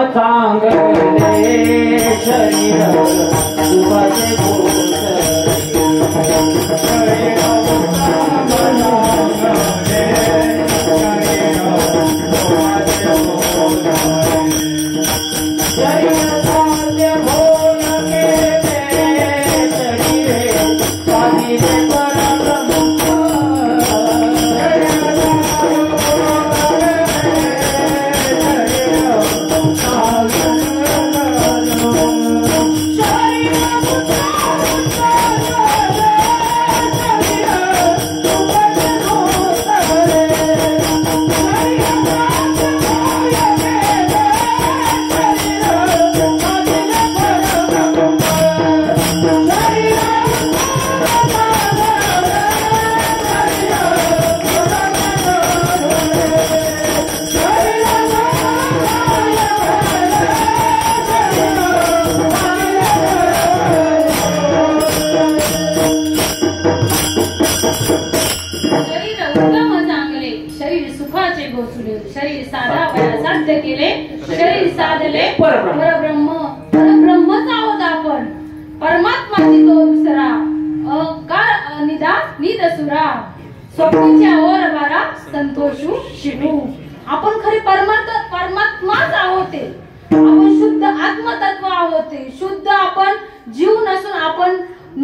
चांगले शरीर सुखाचे शरीर साधा वया साध्य केले शरीर साधले परब्रह्म. परब्रह्मच परमात्माची तो दुसरा अकार निदा निदसुरा स्वप्नीच्या ओर बारा संतोषू शिवू. आपण खरी परमात्माच आहोत. आपण शुद्ध आत्मतत्व आहोत. शुद्ध आपण जीव नसून आपण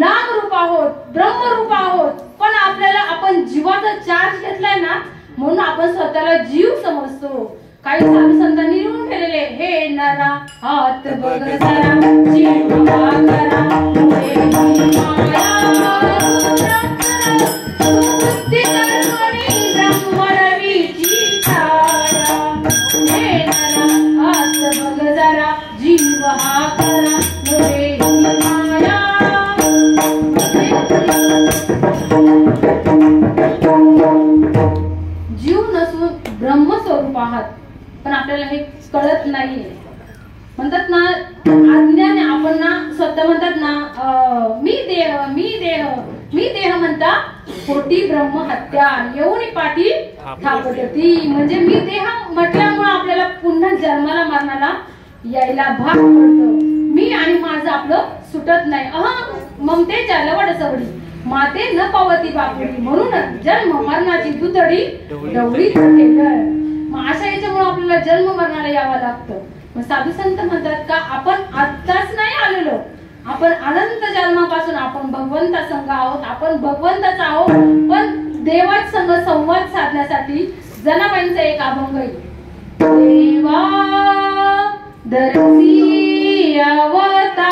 नाम रूप आहोत, ब्रह्मरूप आहोत. पण आपल्याला आपण जीवाचा चार्ज घेतलाय ना, म्हणून आपण स्वतःला जीव समजतो. काही साधू संतांनी लिहून ठेवलेले, हे नरा हात बघ जरा जीव हा करा जीव हा करा जीव नसून ब्रह्मस्वरूप आहात. पण आपल्याला हे कळत नाहीये. म्हणतात ना अज्ञाने आपण ना स्वतः म्हणतात ना मी देह मी देह मी देह म्हणता खोटी ब्रह्म हत्या येऊन पाठी थापटती. म्हणजे मी देह म्हटल्यामुळे आपल्याला पुन्हा जन्माला मरणाला यायला भाग पडतो. मी आणि माझं आपलं सुटत नाही. ममतेच्या लवड सवडी माते न पावती बापुडी. म्हणून जन्म मरणाची दुतडी डवळी ठेवलं. मग अशा याच्यामुळे आपल्याला जन्म मरणाला यावं लागतं. मग साधू संत म्हणतात का आपण आत्ताच नाही आलेलो. आपण अनंत जन्मापासून आपण भगवंता संघ आहोत. आपण भगवंताच आहोत. पण देवाच संघ संवाद साधण्यासाठी जनाबाईंचा एक अभंग आहे. देवा दर्शी अवतार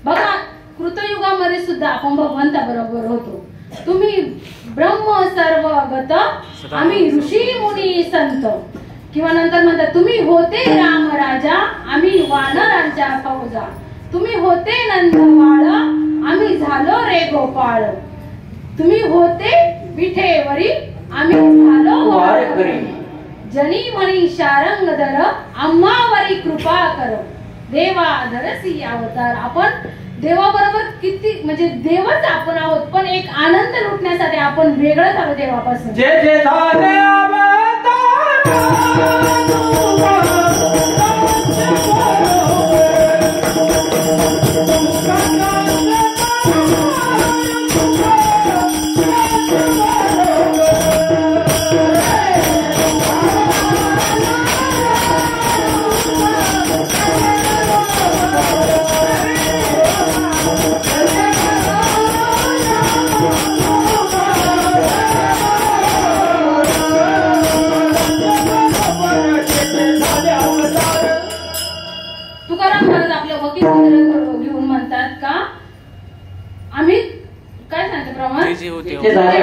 बघा कृतयुगामध्ये सुद्धा आपण भगवंता बरोबर होतो. तुम्ही ब्रह्म सर्वगत आम्ही ऋषी मुनी संत. किंवा नंतर म्हणतात तुम्ही होते राम राजा आम्ही वानरांच्या फौजा. तुम्ही होते नंदबाळ आम्ही झालो रे गोपाळ. तुम्ही होते विठेवरी आम्ही झालो वारकरी. जनी मणी शारंगधर आम्हावरी कृपा कर. देवा धरसी अवतार. आपण देवाबरोबर किती म्हणजे देवच आपण आहोत. पण एक आनंद लुटण्यासाठी आपण वेगळं झालो देवापासून. जे जे झाले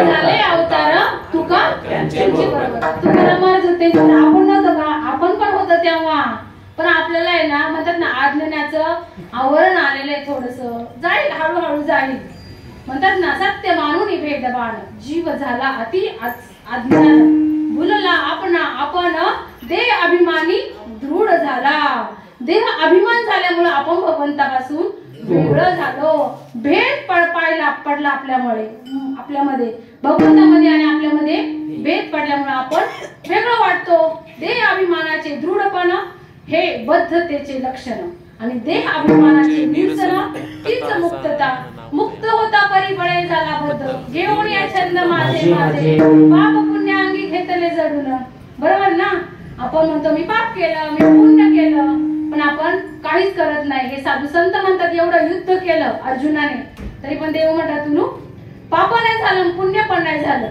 झाले अवतार तुका त्यांचे बरोबर. तुकाराम महाराज होते आपण नव्हतं का. आपण पण होतं तेव्हा. पण आपल्याला आहे ना म्हणतात ना अज्ञानाचं आवरण आलेलं आहे. थोडस जाईल हळूहळू जाईल. म्हणतात ना सत्य मानून भेदबाण जीव झाला अति अज्ञान. भुलला आपण दे अभिमानी दृढ झाला. देह अभिमान झाल्यामुळे आपण भगवंतापासून वेगळं झालो. भेद पायला पडला आपल्यामध्ये भगवंतामध्ये आणि आपल्यामध्ये भेद पडल्यामुळे आपण वेगळं वाटतो. देह अभिमानाचे दृढपणा हे बद्धतेचे लक्षण आणि देह अभिमानाचे निरसन तीच मुक्तता. मुक्त होता परिबळे झाला बद्ध घेऊन या छंद माझे माझे पाप पुण्य अंगी घेतले जडून. बरोबर ना? आपण म्हणतो मी पाप केलं, मी पुण्य केलं, पण आपण काहीच करत नाही. हे साधू संत म्हणतात एवढं युद्ध केलं अर्जुनाने, तरी पण देव म्हणतात तुनु पाप नाही झालं, पुण्य पण नाही झालं.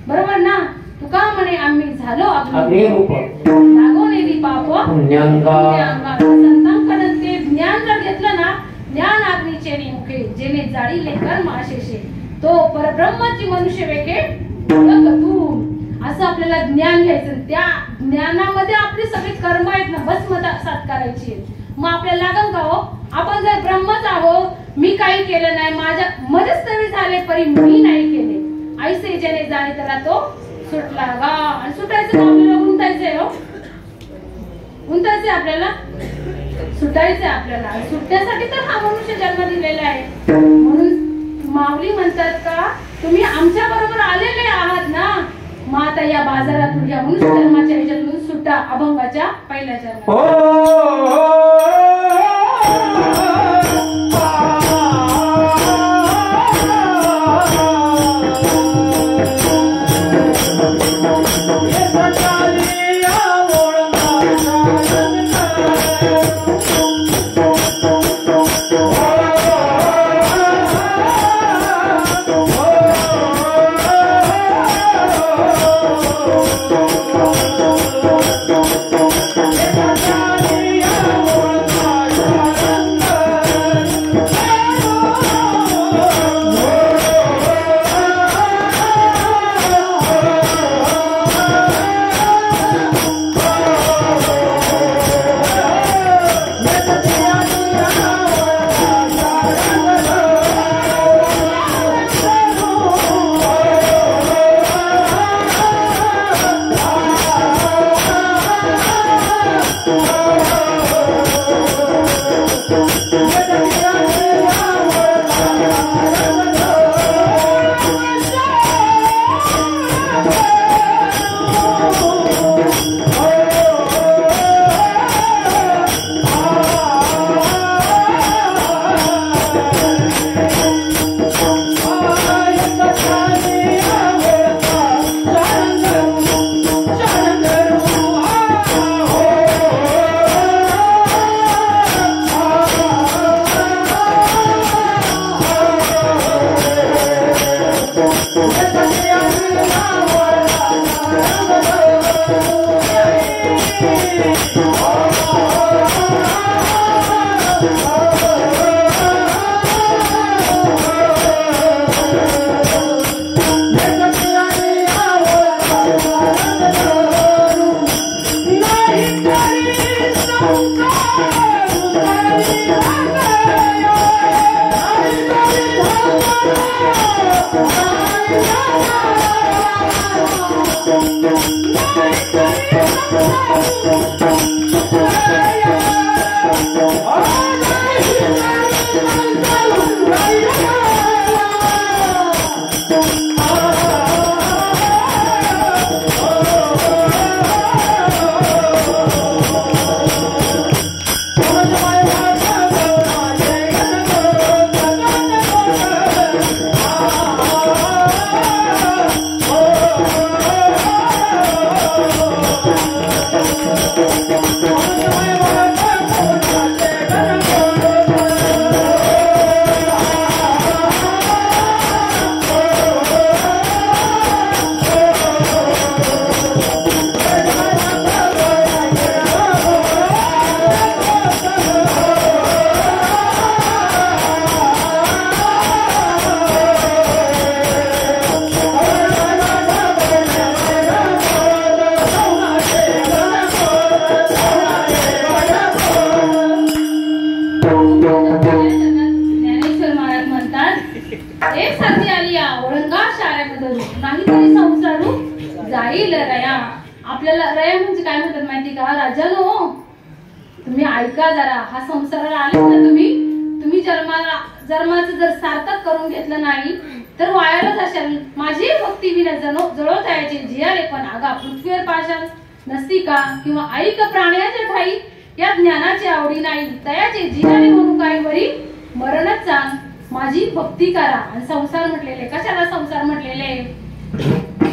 बरोबर ना? तुका म्हणे आम्ही झालो अग्निरूप लागून येली पाप पुण्यांगा. संतांकडे ते ज्ञान जर घेतलं ना, ज्ञान अग्नीचे मुखे जेणे जाळीले कर्म आशेषे तो परब्रह्माची मनुष्य वेके ओळख तू. असं आपल्याला ज्ञान घ्यायचं. त्या ज्ञानामध्ये आपली सगळी कर्म आहेत ना भस्मसात करायची. मग आपल्याला लागल का हो? आपण जर ब्रह्मच आहोत, मी काही केलं नाही, माझ्या मध्येच तरी झाले परी मी नाही केले, ऐसे ज्याने जाणे त्याला तो सुटला गा. आणि सुटायचं का आपल्याला? गुंतायचंय हो, गुंतायचंय आपल्याला, सुटायचंय आपल्याला. सुटण्यासाठी तर हा मनुष्य जन्म दिलेला आहे. म्हणून माऊली म्हणतात का तुम्ही आमच्या बरोबर आलेले आहात ना, मग आता या बाजारातून या मनुष्य जन्माच्या ह्याच्यातून सुटा अभंगाच्या पहिल्या जन्मात. आपल्याला रया म्हणजे काय म्हणतात माहिती का राजानो? तुम्ही ऐका जरा, हा संसाराला आले ना तुम्ही जन्माचं जर सार्थक करून घेतलं नाही तर वायाला जाशाल. माझी भक्ती विना जळवत यायचे जियाले पण आगा पृथ्वीवर पाशाल नसती का, किंवा ऐक प्राण्याच्या ठाई या ज्ञानाची आवडी नाही, तयाचे जियाले म्हणू काही वरी मरणच सांग. माझी भक्ती करा. आणि संसार म्हटलेले कशाला संसार म्हटलेले,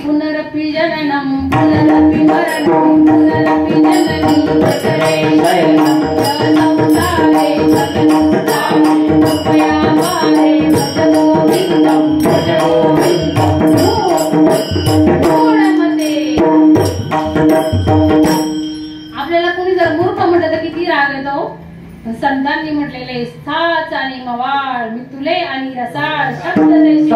पुनरपि जननम पुनरपि मरणम पुनरपि जननी प्रकरे शयनम संसारे सततम कृपया मारे भज गोविंदम भज गोविंदम पूर्णमते. आपल्याला कोणी जर मूर्ख म्हटलं तर किती राग येतो. संतांनी म्हटलेले साच आणि मवाळ मी तुले आणि रसाळ शब्द देशी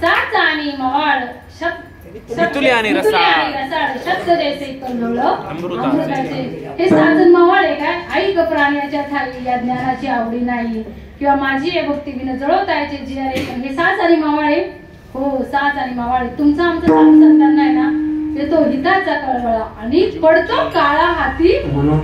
साच आणि मवाळ आणि रसाळ शब्द देसे अमृताचे. हे साजन मवाळ आहे काय, ऐक प्राण्याच्या ठाई या ज्ञानाची आवडी नाही, किंवा माझी आहे भक्ती विन जळवतायचे जियारे. हे साज आणि मवाळ आहे. हो साज आणि मवाळ तुमचा आमचा साधू संतांना आहे ना येतो हिताचा कळवळा आणि पडतो काळा हाती म्हणून.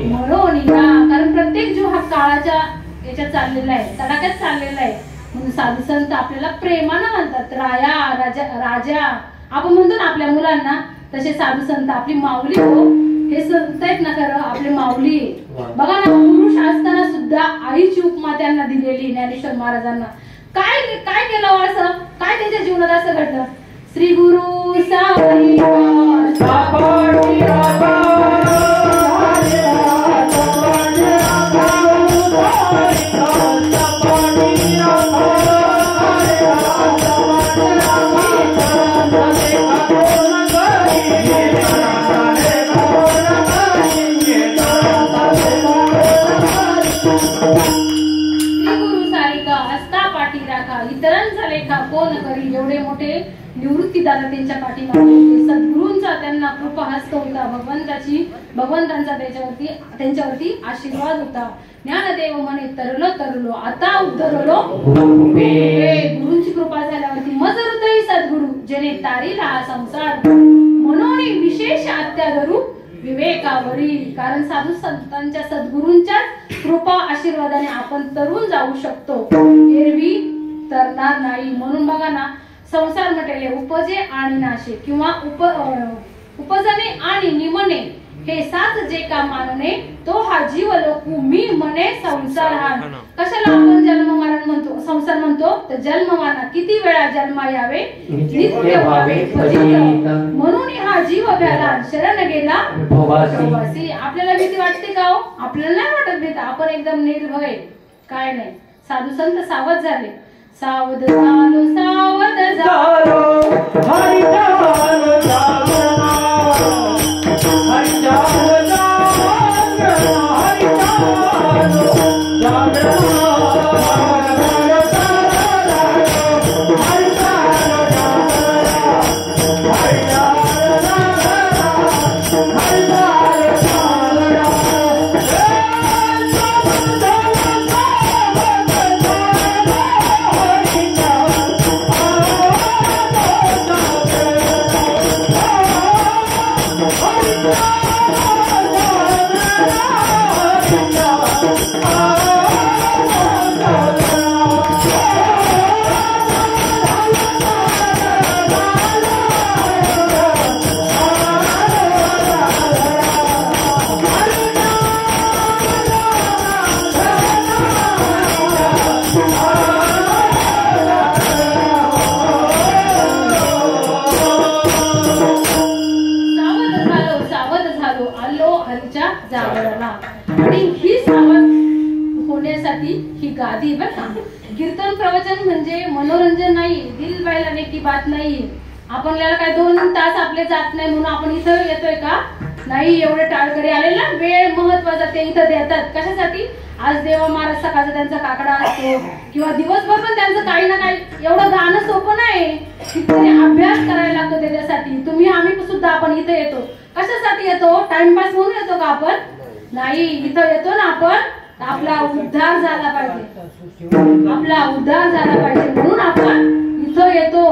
कारण प्रत्येक जीव हा काळाच्या याच्यात चाललेला आहे, तडाख्यात चाललेला आहे. म्हणून साधू संत आपल्याला प्रेमानं म्हणतात राया राजा. आपण म्हणतो ना आपल्या मुलांना, तसे साधू संत आपली माऊली हो. हे संत आहेत ना खरं आपली माऊली. बघा ना पुरुष असताना सुद्धा आईची उपमा त्यांना दिलेली ज्ञानेश्वर महाराजांना. काय काय केलं असं, काय त्यांच्या जीवनात असं घडलं. श्री गुरु साई इतरांचा लेखा कोण करी. एवढे मोठे निवृत्तीदादा त्यांच्या पाठीमागे होते. सद्गुरूंचा त्यांना कृपा हस्त होता. भगवंतांचा त्यांच्यावरती आशीर्वाद होता. ज्ञानदेव म्हणे तरलो आता उद्धरलो गुरूंची कृपा झाल्यावरती मज हृदयी सद्गुरू जेणे तारीला हा संसार म्हणून विशेष आत्याधरू विवेकावरी. कारण साधू संतांच्या सद्गुरूंच्या कृपा आशीर्वादाने आपण तरुण जाऊ शकतो, एरवी तरणार नाही. म्हणून बघा ना संसार म्हटले उपजे आणि नाशे, किंवा उपजने आणि निमने हे सात जे का मानणे तो हा जीव लोकू मी म्हणे संसार हा. कशाला आपण जन्म मरण म्हणतो, संसार म्हणतो तर जन्मवाना किती वेळा जन्मा यावे नित्य व्हावे फजित. म्हणून हा जीव भ्याला शरण गेला भोगासी. आपल्याला भीती वाटते का हो? आपल्याला नाही वाटत भीती. आपण एकदम निर्भय काय नाही. साधू संत सावध झाले. सावध झालो सावध झालो हरी झालो हरी झालो हरी जागरला. आणि ही सावध होण्यासाठी ही गादी बरं का. कीर्तन प्रवचन म्हणजे मनोरंजन नाही, दिल बहलाने की बात नाही. आपल्याला काय 2 तास आपले जात नाही म्हणून आपण इथं येतोय का? नाही. एवढे टाळकरी आले ना, वेळ महत्वाचा ते इथं देतात. कशासाठी? आज देवा महाराज सकाळचा त्यांचा काकडा असतो किंवा दिवसभर पण त्यांचं काही ना काही. एवढं गाणं सोपं नाही, किती अभ्यास करायला लागतो त्याच्यासाठी. तुम्ही आम्ही सुद्धा आपण इथं येतो कशासाठी येतो? टाइमपास म्हणून येतो का आपण? नाही. इथं येतो ना आपण आपला उद्धार झाला पाहिजे, आपला उद्धार झाला पाहिजे म्हणून आपण इथं येतो.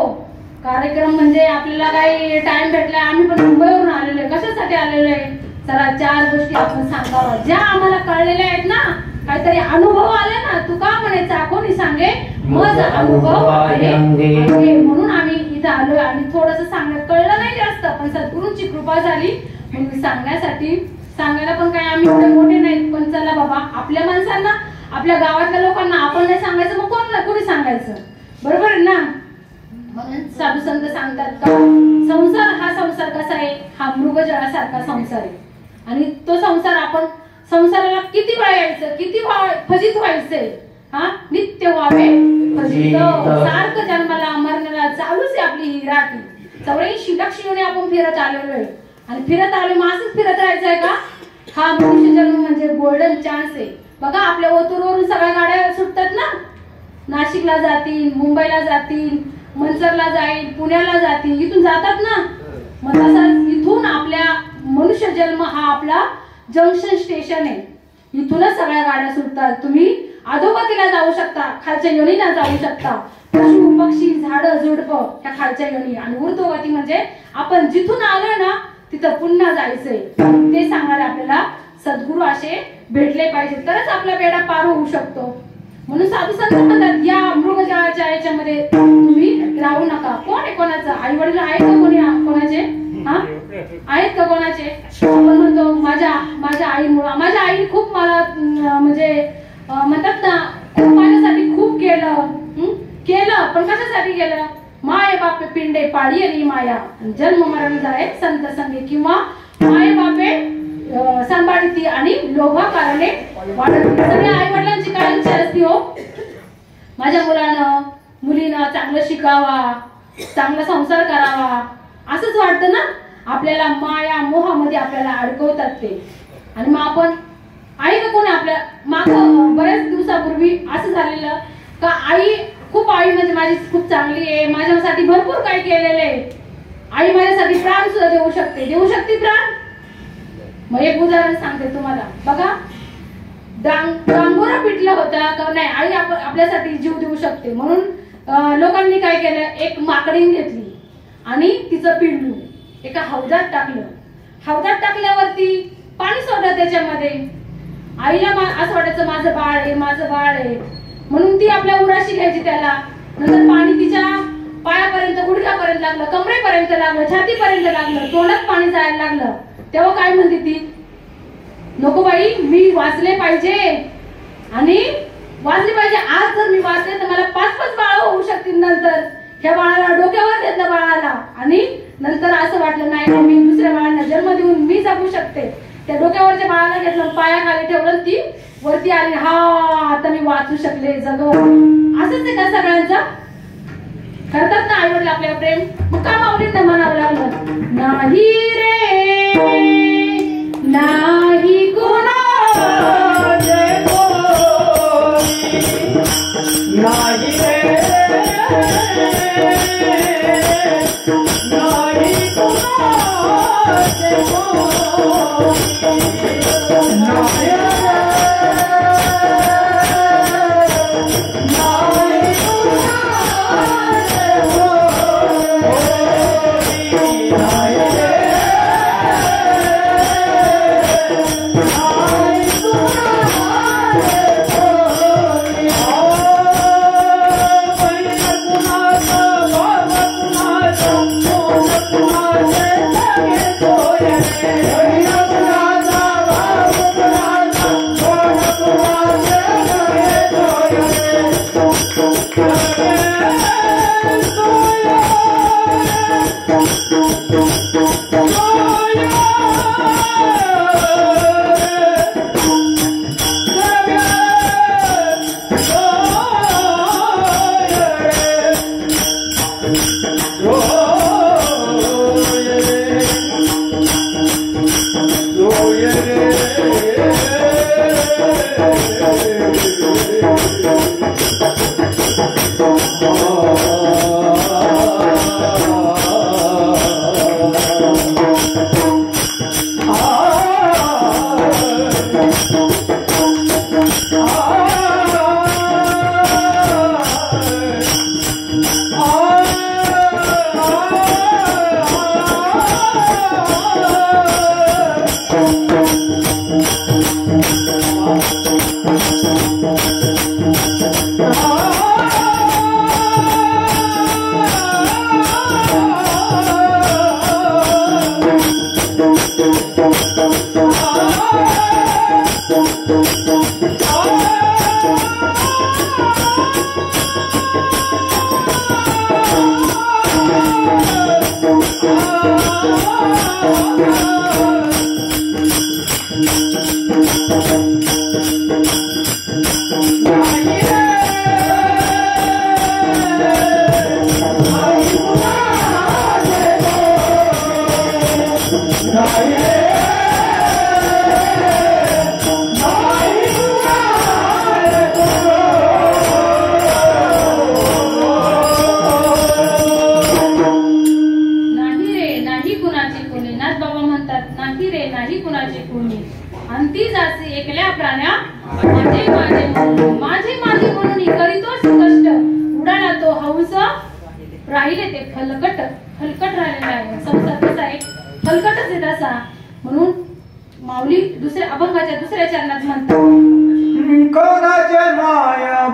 कार्यक्रम म्हणजे आपल्याला काही टाइम भेटला. आम्ही पण मुंबईवरून आलेलो आहे. कशासाठी आलेलो आहे? चला 4 गोष्टी आपण सांगावा ज्या आम्हाला कळलेल्या आहेत ना. काहीतरी अनुभव आले ना. तू का म्हणायचा? कोणी सांगे मज अनुभव आहे म्हणून आम्ही इथं आलोय. आणि थोडस सांगण्यात कळलं नाही जास्त, पण सद्गुरूंची कृपा झाली म्हणून सांगण्यासाठी. सांगायला पण काय आम्ही एवढे मोठे नाहीत, पण चला बाबा आपल्या माणसांना, आपल्या गावातल्या लोकांना आपण नाही सांगायचं मग कोणी सांगायचं? बरोबर आहे ना. म्हणून साधू संत सांगतात का संसार हा संसार कसा आहे? हा मृगजळासारखा संसार आहे. आणि तो संसार आपण संसाराला किती वेळा यायचं, किती फजित व्हायचंय. हा नित्य व्हावे फजित. सारखं जन्माला मरणाला चालूच आहे आपली ही राठी. 84 लक्ष योनी आपण फिरत आलेलो आहे. आणि फिरत आलो मग असंच फिरत राहायचंय का? हा मनुष्य जन्म म्हणजे गोल्डन चान्स आहे. बघा आपल्या ओतूरवरून सगळ्या गाड्या सुटतात ना. नाशिकला जातील, मुंबईला जातील, मनसरला जाईल, पुण्याला जातील, इथून जातात ना. मग तसंच इथून आपल्या मनुष्य जन्म हा आपला जंक्शन स्टेशन आहे. इथूनच सगळ्या गाड्या सुटतात. तुम्ही अधोगतीला जाऊ शकता, खालच्या योनीला जाऊ शकता. पशु पक्षी झाडं झुडपं त्या खालच्या योनी. आणि ऊर्ध्वगती म्हणजे आपण जिथून आलोय ना तिथं पुन्हा जायचंय. ते सांगायला आपल्याला सद्गुरू असे भेटले पाहिजे, तरच आपला बेडा पार होऊ शकतो. म्हणून साधू संत म्हणतात या मृगजळाच्या याच्यामध्ये तुम्ही राहू नका. कोण आहे कोणाचं? आई वडील आहेत का कोणी कोणाचे? हा आहेत का कोणाचे? आपण म्हणतो माझ्या आईमुळे. माझ्या आईने खूप मला म्हणजे म्हणतात ना खूप माझ्यासाठी खूप केलं पण कशासाठी केलं? माय बापे पिंडे पाळी आणि माया जन्म मरण जाय संत संगे. किंवा माय बापे सांभाळती आणि लोभा कारणे वाढत. सगळ्या आई वडिलांची काय इच्छा असते हो? माझ्या मुलीनं चांगलं शिकावा, चांगला संसार करावा असंच वाटतं ना आपल्याला. माया मोहामध्ये आपल्याला अडकवतात ते. आणि मग आपण आई का कोण आपल्या माग बऱ्याच दिवसापूर्वी असं झालेलं का आई म्हणजे माझी खूप चांगली आहे, माझ्यासाठी भरपूर काही केलेलं आहे. आई माझ्यासाठी प्राण सुद्धा देऊ शकते प्राण. मग एक उदाहरण सांगते तुम्हाला. बघा डांगोरा पिटला होता का नाही, आई आपल्यासाठी जीव देऊ शकते म्हणून लोकांनी काय केलं, एक माकडीन घेतली आणि तिचं पिंडू एका हौदात टाकलं. हौदात टाकल्यावरती पाणी सोडलं त्याच्यामध्ये. आईला असं वाटायचं माझं बाळ आहे म्हणून ती आपल्या उराशी घ्यायची त्याला. नंतर पाणी तिच्या पायापर्यंत, गुडघ्यापर्यंत लागलं, कमरेपर्यंत लागलं, छातीपर्यंत लागलं, तोंडात पाणी जायला लागलं. तेव्हा काय म्हणते ती, नको बाई मी वाचले पाहिजे आणि वाचले पाहिजे. आज जर मी वाचले तर मला 5-5 बाळ होऊ शकतील. नंतर ह्या बाळाला डोक्यावर घेतलं बाळाला आणि नंतर असं वाटलं नाही मी दुसऱ्या बाळांना जन्म देऊन मी जगू शकते. त्या डोक्यावरच्या बाळाला घेतलं, पायाखाली ठेवलं, ती वरती आली. हा आता मी वाचू शकले, जगत. असंच आहे का सगळ्यांचं? करतात ना आई वडील आपल्याला प्रेम. मग का माऊलींना म्हणावं लागलं, नाही रे नाही कोणाचे नाही रे नाही कोणाचे अंती जाचे एकल्या प्राण्या माझे माझे माझे माझे म्हणून करीतोच कष्ट उडाला तो हंस राहिले ते फलकट राहिलेला आहे. संसार कसा आहे फलकटच आहे तसा. म्हणून माऊली दुसऱ्या अभंगाच्या दुसऱ्या चरणात म्हणतात कोणाचे माया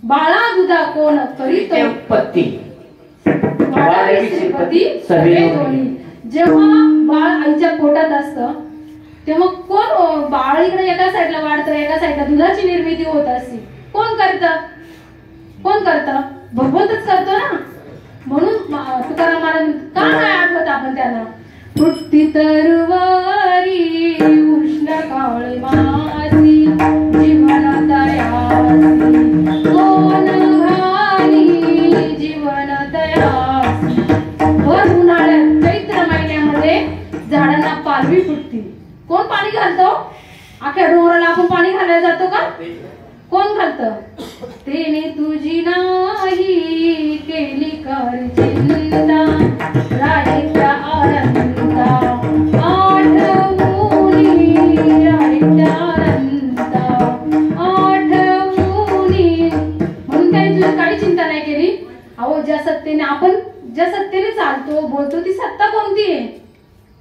बाळा दुधा कोण करीत पत्ती जेव्हा बाळ आईच्या पोटात असतं तेव्हा कोण बाळ इकडे एका साईडला वाढतं एका साईडला दुधाची निर्मिती होत असते. कोण करतं भगवंतच करतो ना. म्हणून तुकाराम महाराज का नाही आठवत आपण त्याला फुटती तरवारी उष्ण काळे मासी जीवन तयासी कोण घाली जीवन तयासी. भर उन्हाळ्यात चैत्र महिन्यामध्ये झाडांना पालवी फुटती. कोण पाणी घालतो? अख्या डोंगराला आपण पाणी घालायला जातो का? कोण घालतं? तेने तुझी नाही केली कर चिंता राहित्या आनंदा आठवूनी राहित्या आनंदा आठवूनी. म्हणून त्याने तुझी काही चिंता नाही केली. अहो ज्या सत्तेने आपण ज्या सत्तेने चालतो बोलतो ती सत्ता कोणती आहे?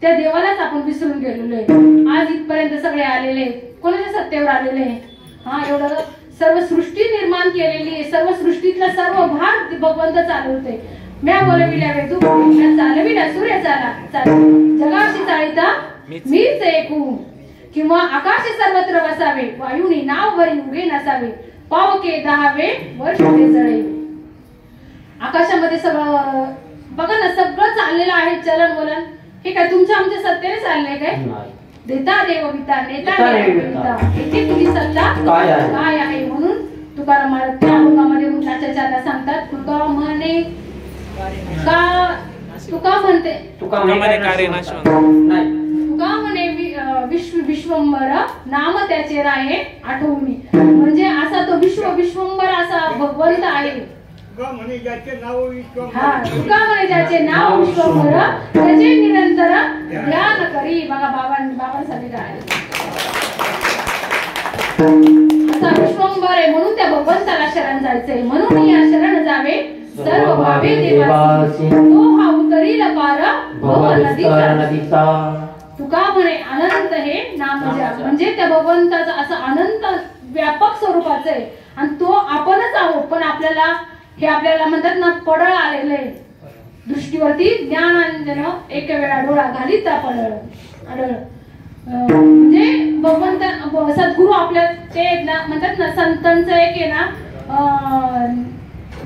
त्या देवालाच आपण विसरून गेलेलो आहे. आज इथपर्यंत सगळे आलेले कोणाच्या सत्तेवर आलेले आहे? हा एवढं सर्व सृष्टी निर्माण केलेली आहे. सर्व सृष्टीतला सर्व भाग भगवंत चालवते. म्या बोलविल्या वेदू चालविला सूर्य चाला जगाशी चाळीता मीच ऐकू किंवा आकाशे सर्वत्र बसावे वायूनी नाव भरी उगे नसावे पावके दहावे वर्ष जळे. आकाशामध्ये सगळं बघा ना सगळं चाललेलं आहे चलन वलन. हे काय तुमच्या आमच्या सत्तेने चाललंय काय? देता देव पिता नेता देव पिता इथे तुझी सत्ता काय आहे. म्हणून तुकाराम महाराज त्या अभंगामध्ये मुलाच्या चाला सांगतात तुका म्हणे विश्वंभर नाम त्याचे राहे आठवणी. म्हणजे असा तो विश्वंभर असा भगवंत आहे. तुका म्हणे ज्याचे नाव विश्वंभर त्याचे निरंतर ध्यान करी. बघा बाबांसाठी काय असा विश्वंभर आहे म्हणून त्या भगवंताला शरण जायचंय. म्हणून या शरण जावे सर्व भावे देवासी. तो हा उतरील पार भव नदीचा. तुका म्हणे अनंत हे नाम म्हणजे त्या भगवंताचं असं अनंत व्यापक स्वरूपाचं आहे आणि तो आपणच आहोत. पण आपल्याला म्हणतात ना पडळ आलेलं आहे दृष्टीवरती. ज्ञानांजन एक वेळा डोळा घालीत पडळ म्हणजे भगवंत सद्गुरू आपल्या ते म्हणतात ना संतांचं एक आहे ना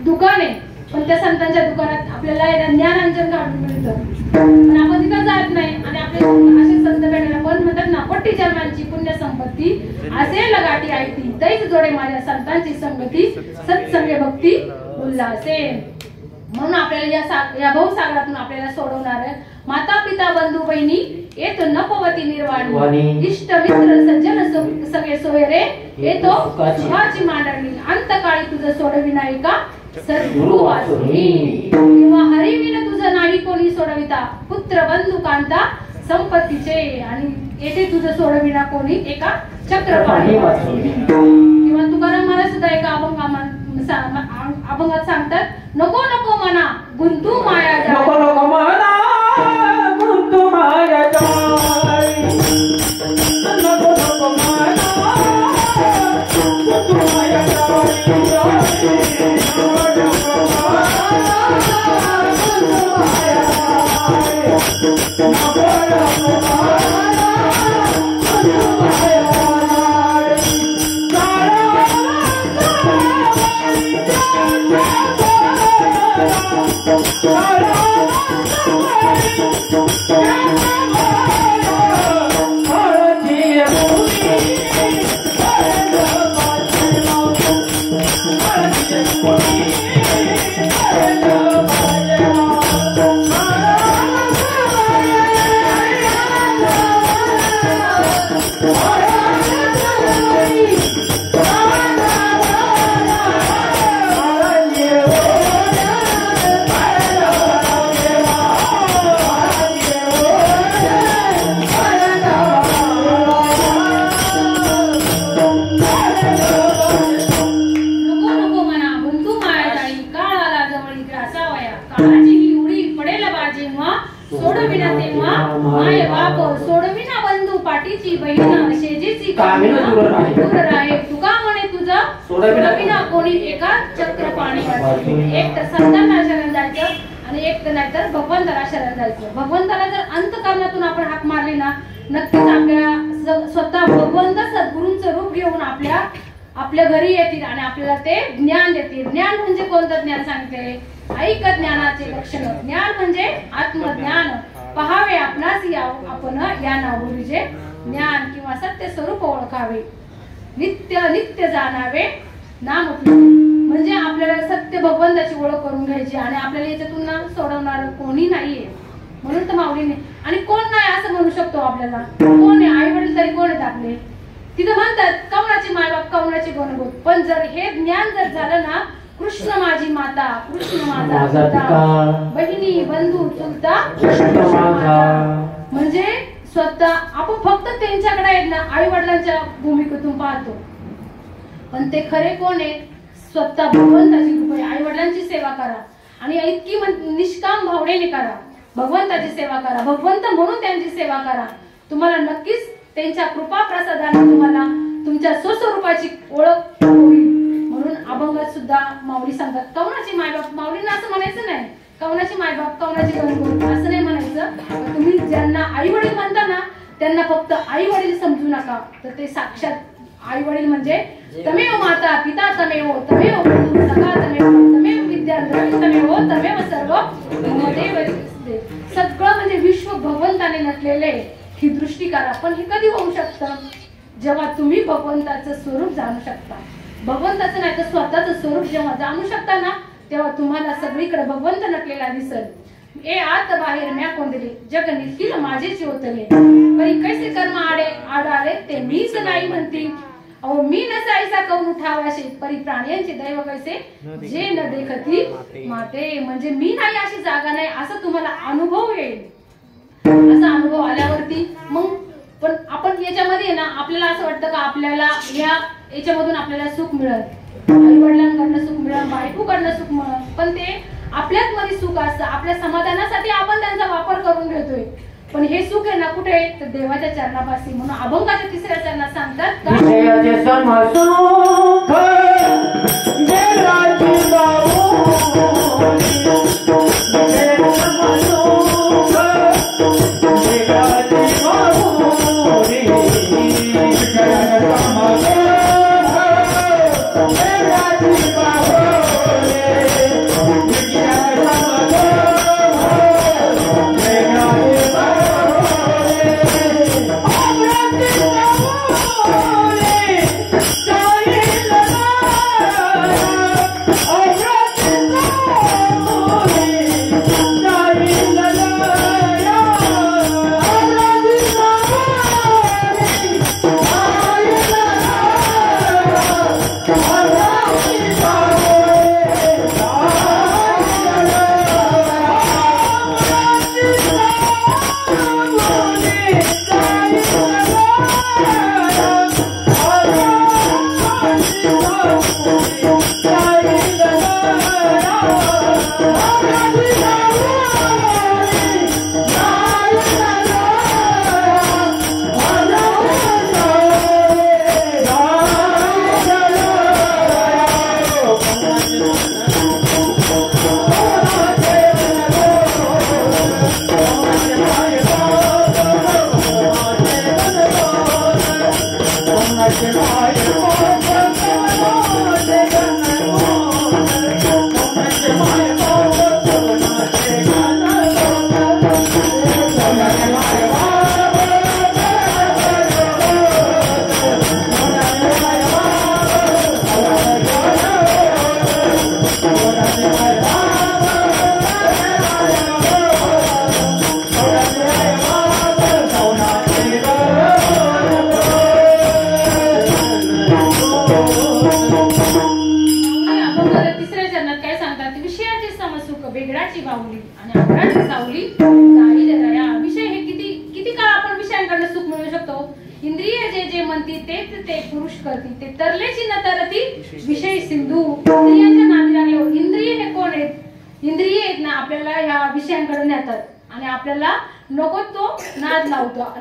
दुकान आहे. पण त्या संतांच्या दुकानात आपल्याला ज्ञानांजन काढून मिळतं पण आपण तिथं जात नाही. आणि आपले असे संत भेटायला पण म्हणतात ना कोटी जन्मांची पुण्य संपत्ती असेल गाठी आहे ती तैच जोडे माझ्या संतांची संगती सत्संगे भक्ती उल्हासे. म्हणून आपल्याला या भवसागरातून आपल्याला सोडवणार माता पिता बंधू बहिणी येतो नपवती निर्वाणी इष्ट मित्र सज्जन सगळे सोयरे येतो सुखाची मांडणी. अंतकाळी तुझं सोडविना का सद्गुरु वाचुनी किंवा हरिविन तुझं नाही कोणी सोडविता पुत्र बंधू कांता संपत्तीचे. आणि येथे तुझं सोडविना कोणी एका चक्रपाणी किंवा तुकाराम महाराज सुद्धा एका अभंगात सांगतात नको नको मना गुंतू माया नको नको म्हणा गुंतू माया जाळी. नको नको म्हणा गुंतू माया जाळी. तुका म्हणे तुझं सोडविना कोणी एका चक्रपाणी. एक तर संतांना शरण जायचं आणि एक तर नाहीतर भगवंताला शरण जायचं. भगवंताला जर अंतकरणातून आपण हाक मारली ना नक्कीच आपल्या स्वतः भगवंत सद्गुरूंचं रूप घेऊन आपल्या घरी येतील आणि आपल्याला ते ज्ञान देतील. ज्ञान म्हणजे कोणतं ज्ञान सांगते ऐक ज्ञानाचे लक्षण. ज्ञान म्हणजे आत्मज्ञान पहावे आपणास आपण या नावाचे ज्ञान किंवा सत्य स्वरूप ओळखावे. नित्य नित्य जाणावे नाम म्हणजे आपल्याला सत्य भगवंताची ओळख करून घ्यायची आणि आपल्याला याच्यातून नाम सोडवणार कोणी नाहीये. म्हणून तर माऊलीने आणि कोण नाही असं म्हणू शकतो आपल्याला. कोण आहे आई वडील तरी कोण आहेत आपले. तिथं म्हणतात कवनाचे मायबाप कवनाचे गणगोत. पण जर हे ज्ञान जर झालं ना कृष्ण माझी माता कृष्ण माझा पिता बहिणी बंधू चुलता म्हणजे स्वतः आपण फक्त त्यांच्याकडे आहेत ना आई वडिलांच्या भूमिकेतून पाहतो पण ते खरे कोण आहेत स्वतः भगवंताची कृपा. आई वडिलांची सेवा करा आणि इतकी निष्काम भावनेने करा. भगवंताची सेवा करा भगवंत म्हणून त्यांची सेवा करा. तुम्हाला नक्कीच त्यांच्या कृपा प्रसादाने तुम्हाला तुमच्या स्वस्वरूपाची ओळख होईल. म्हणून अभंगात सुद्धा माऊली सांगतात कवनाची मायबाप. माऊलींना असं म्हणायचं नाही कवनाची मायबाप कवनाची गणगोत असं नाही म्हणायचं. तुम्ही ज्यांना आई वडील म्हणता ना त्यांना फक्त आई वडील समजू नका तर ते साक्षात आई वडील म्हणजे तमेव माता पिता तमेव तमेव बंधू सखा तमेव तमेव विद्या तमेव तमेव सर्व मदेव. सगळं म्हणजे विश्व भगवंताने नटलेले ही दृष्टी करा. पण हे कधी होऊ शकतं जेव्हा तुम्ही भगवंताचं स्वरूप जाणू शकता. भगवंताचं नाही तर स्वतःचं स्वरूप जेव्हा जाणू शकता ना तेव्हा तुम्हाला सगळीकडे भगवंत नटलेला दिसल. ए आत बाहेर म्या कोंडले जग निखिल माझेच होतले परी कैसे कर्म आडाले ते मीच नाही म्हणती. अहो मी नसायचा कौन उठावाशे परी प्राण्यांचे दैव कैसे जे न देखती माते. म्हणजे मी नाही अशी जागा नाही असं तुम्हाला अनुभव येईल. असा अनुभव आल्यावरती मग पण आपण याच्यामध्ये ना आपल्याला असं वाटतं का आपल्याला याच्यामधून आपल्याला सुख मिळत, आई वडिलांकडनं सुख मिळत, बायकोकडनं सुख मिळत, पण ते आपल्याच मध्ये सुख असतं. आपल्या समाधानासाठी आपण त्यांचा वापर करून घेतोय. पण हे सुख आहे ना कुठे आहे तर देवाच्या चरणापाशी. म्हणून अभंगाच्या 3ऱ्या चरणात सांगतात का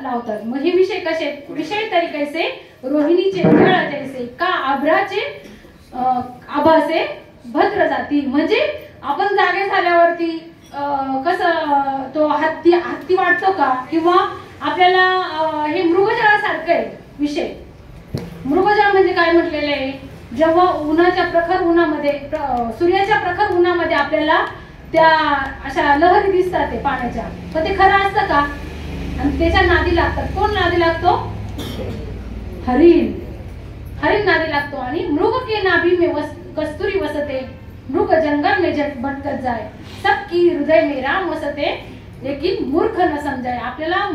लावतात. मग हे विषय कसे विषय तरी कैसे रोहिणीचे खेळ जैसे का आभ्राचे आभासे भद्र जाती. म्हणजे आपण जागे झाल्यावरती कसं तो हत्ती वाटतो का किंवा आपल्याला हे मृगजळासारखं आहे विषय. मृगजळ म्हणजे काय म्हटलेलं आहे जेव्हा उन्हाच्या प्रखर उन्हामध्ये सूर्याच्या प्रखर उन्हामध्ये आपल्याला त्या अशा लहरी दिसतात ते पाण्याच्या, पण ते खरं असतं का? आणि त्याच्या नादी लागतात. कोण नादी लागतो? हरिण. हरिण नादी लागतो. आणि मृग के नाभी में कस्तुरी वसते, मृग जंगल में भटकत जाए, सबकी हृदय में राम वसते, लेकिन मूर्ख न समजाय. आपल्याला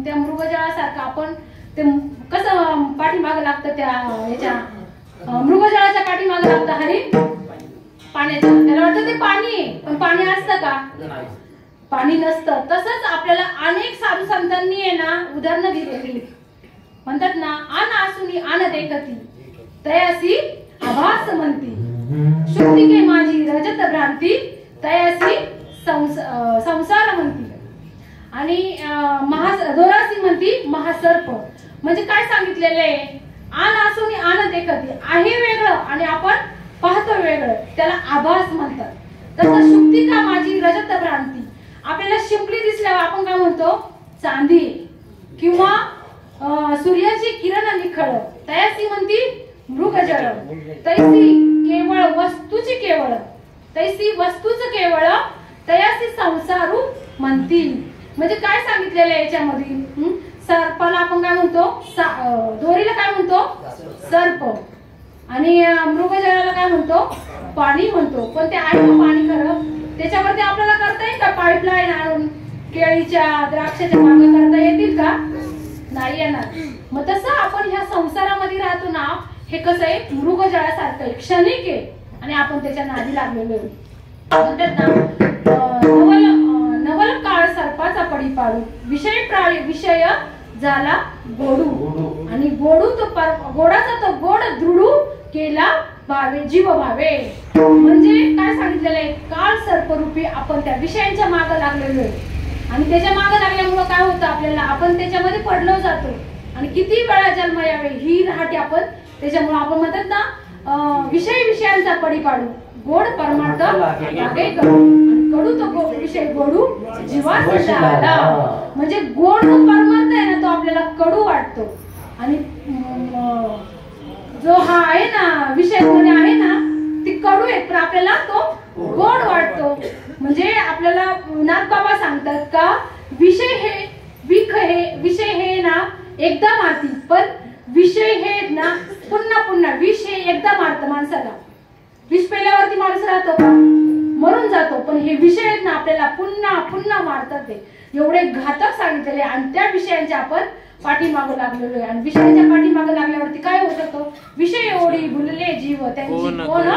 त्या मृगजळासारखं आपण ते कसं पाठीमागं लागतं त्या याच्या मृगजळाच्या पाठीमागं लागतं हरिण पाण्याच्या. त्याला वाटतं ते पाणी आहे, पण पाणी असतं का? पाणी नसतं. तसंच आपल्याला अनेक साधू संतांनी आहे ना उदाहरणं दिलेली. म्हणतात ना आन आसुनी आन देखती तयासी आभास म्हणती, शुक्ती के माझी रजत भ्रांती तयासी संसार म्हणती. आणि दोरासी म्हणती महासर्प. म्हणजे काय सांगितलेलं आहे? आन आसुनी आन देखती आहे वेगळं आणि आपण पाहतो वेगळं, त्याला आभास म्हणतात. तसं शुक्ती का माझी रजत भ्रांती, आपल्याला शिंपली दिसल्यावर आपण काय म्हणतो? चांदी. किंवा सूर्याची किरण निखळ तयासी म्हणती मृगजळ. तैसी केवळ वस्तूची केवळ तैसी वस्तूच केवळ तयासी संसारू म्हणती. म्हणजे काय सांगितलेलं आहे याच्यामध्ये? सर्पाला आपण काय म्हणतो? दोरीला काय म्हणतो? सर्प. आणि मृगजळाला काय म्हणतो? पाणी म्हणतो. पण ते आहे का पाणी खरं? त्याच्यावरती आपल्याला करता येईल का? पाईपलाईन आणून केळीच्या द्राक्षाच्या बागा करता येतील का? नाही येणार. मग तसं आपण ह्या संसारामध्ये राहतो ना, हे कसं आहे? मृगजळासारखं आहे, क्षणिक आहे आणि आपण त्याच्या नादी लागलेलो आहे. म्हणतात ना नवल काळ सर्पाचा पडे पडी पाडू विषय झाला गोडू आणि गोडाचा तो गोड दृढू केला भावे जीव भावे. म्हणजे काय सांगितलेलं आहे, काळ सर्परूपी आपण त्या विषयांच्या मागे लागलेलो आहे आणि त्याच्या मागे लागल्यामुळे काय होतं आपल्याला, आपण त्याच्यामध्ये पडलो जातो आणि किती वेळा जन्म यावे ही राहते आपण. त्याच्यामुळे आपण म्हणतात ना, विषयांचा पडी पाडू गोड परमार्थ लागे कडू, कडू तो विषय गोडू जीवास आला. म्हणजे गोड जो परमार्थ आहे ना तो आपल्याला कडू वाटतो आणि जो हा आहे ना विषय मध्ये आहे ना ती कडू आहे पण आपल्याला तो गोड वाटतो. म्हणजे आपल्याला नाथबाबा सांगतात का विषय हे ना एकदा मारतील पण विषय हे ना पुन्हा विष हे एकदा मारतं माणसाला. विष पेल्यावरती माणूस राहतो का, मरून जातो, पण हे विषय आहेत ना आपल्याला पुन्हा मारतात. ते एवढे घातक सांगितलेले आणि त्या विषयांच्या आपण पाठीमागं लागलेलो आहे. आणि विषयाच्या पाठीमागं लागल्यावरती काय होऊ शकतो, विषय ओढी भुलले जीव त्यांची कोण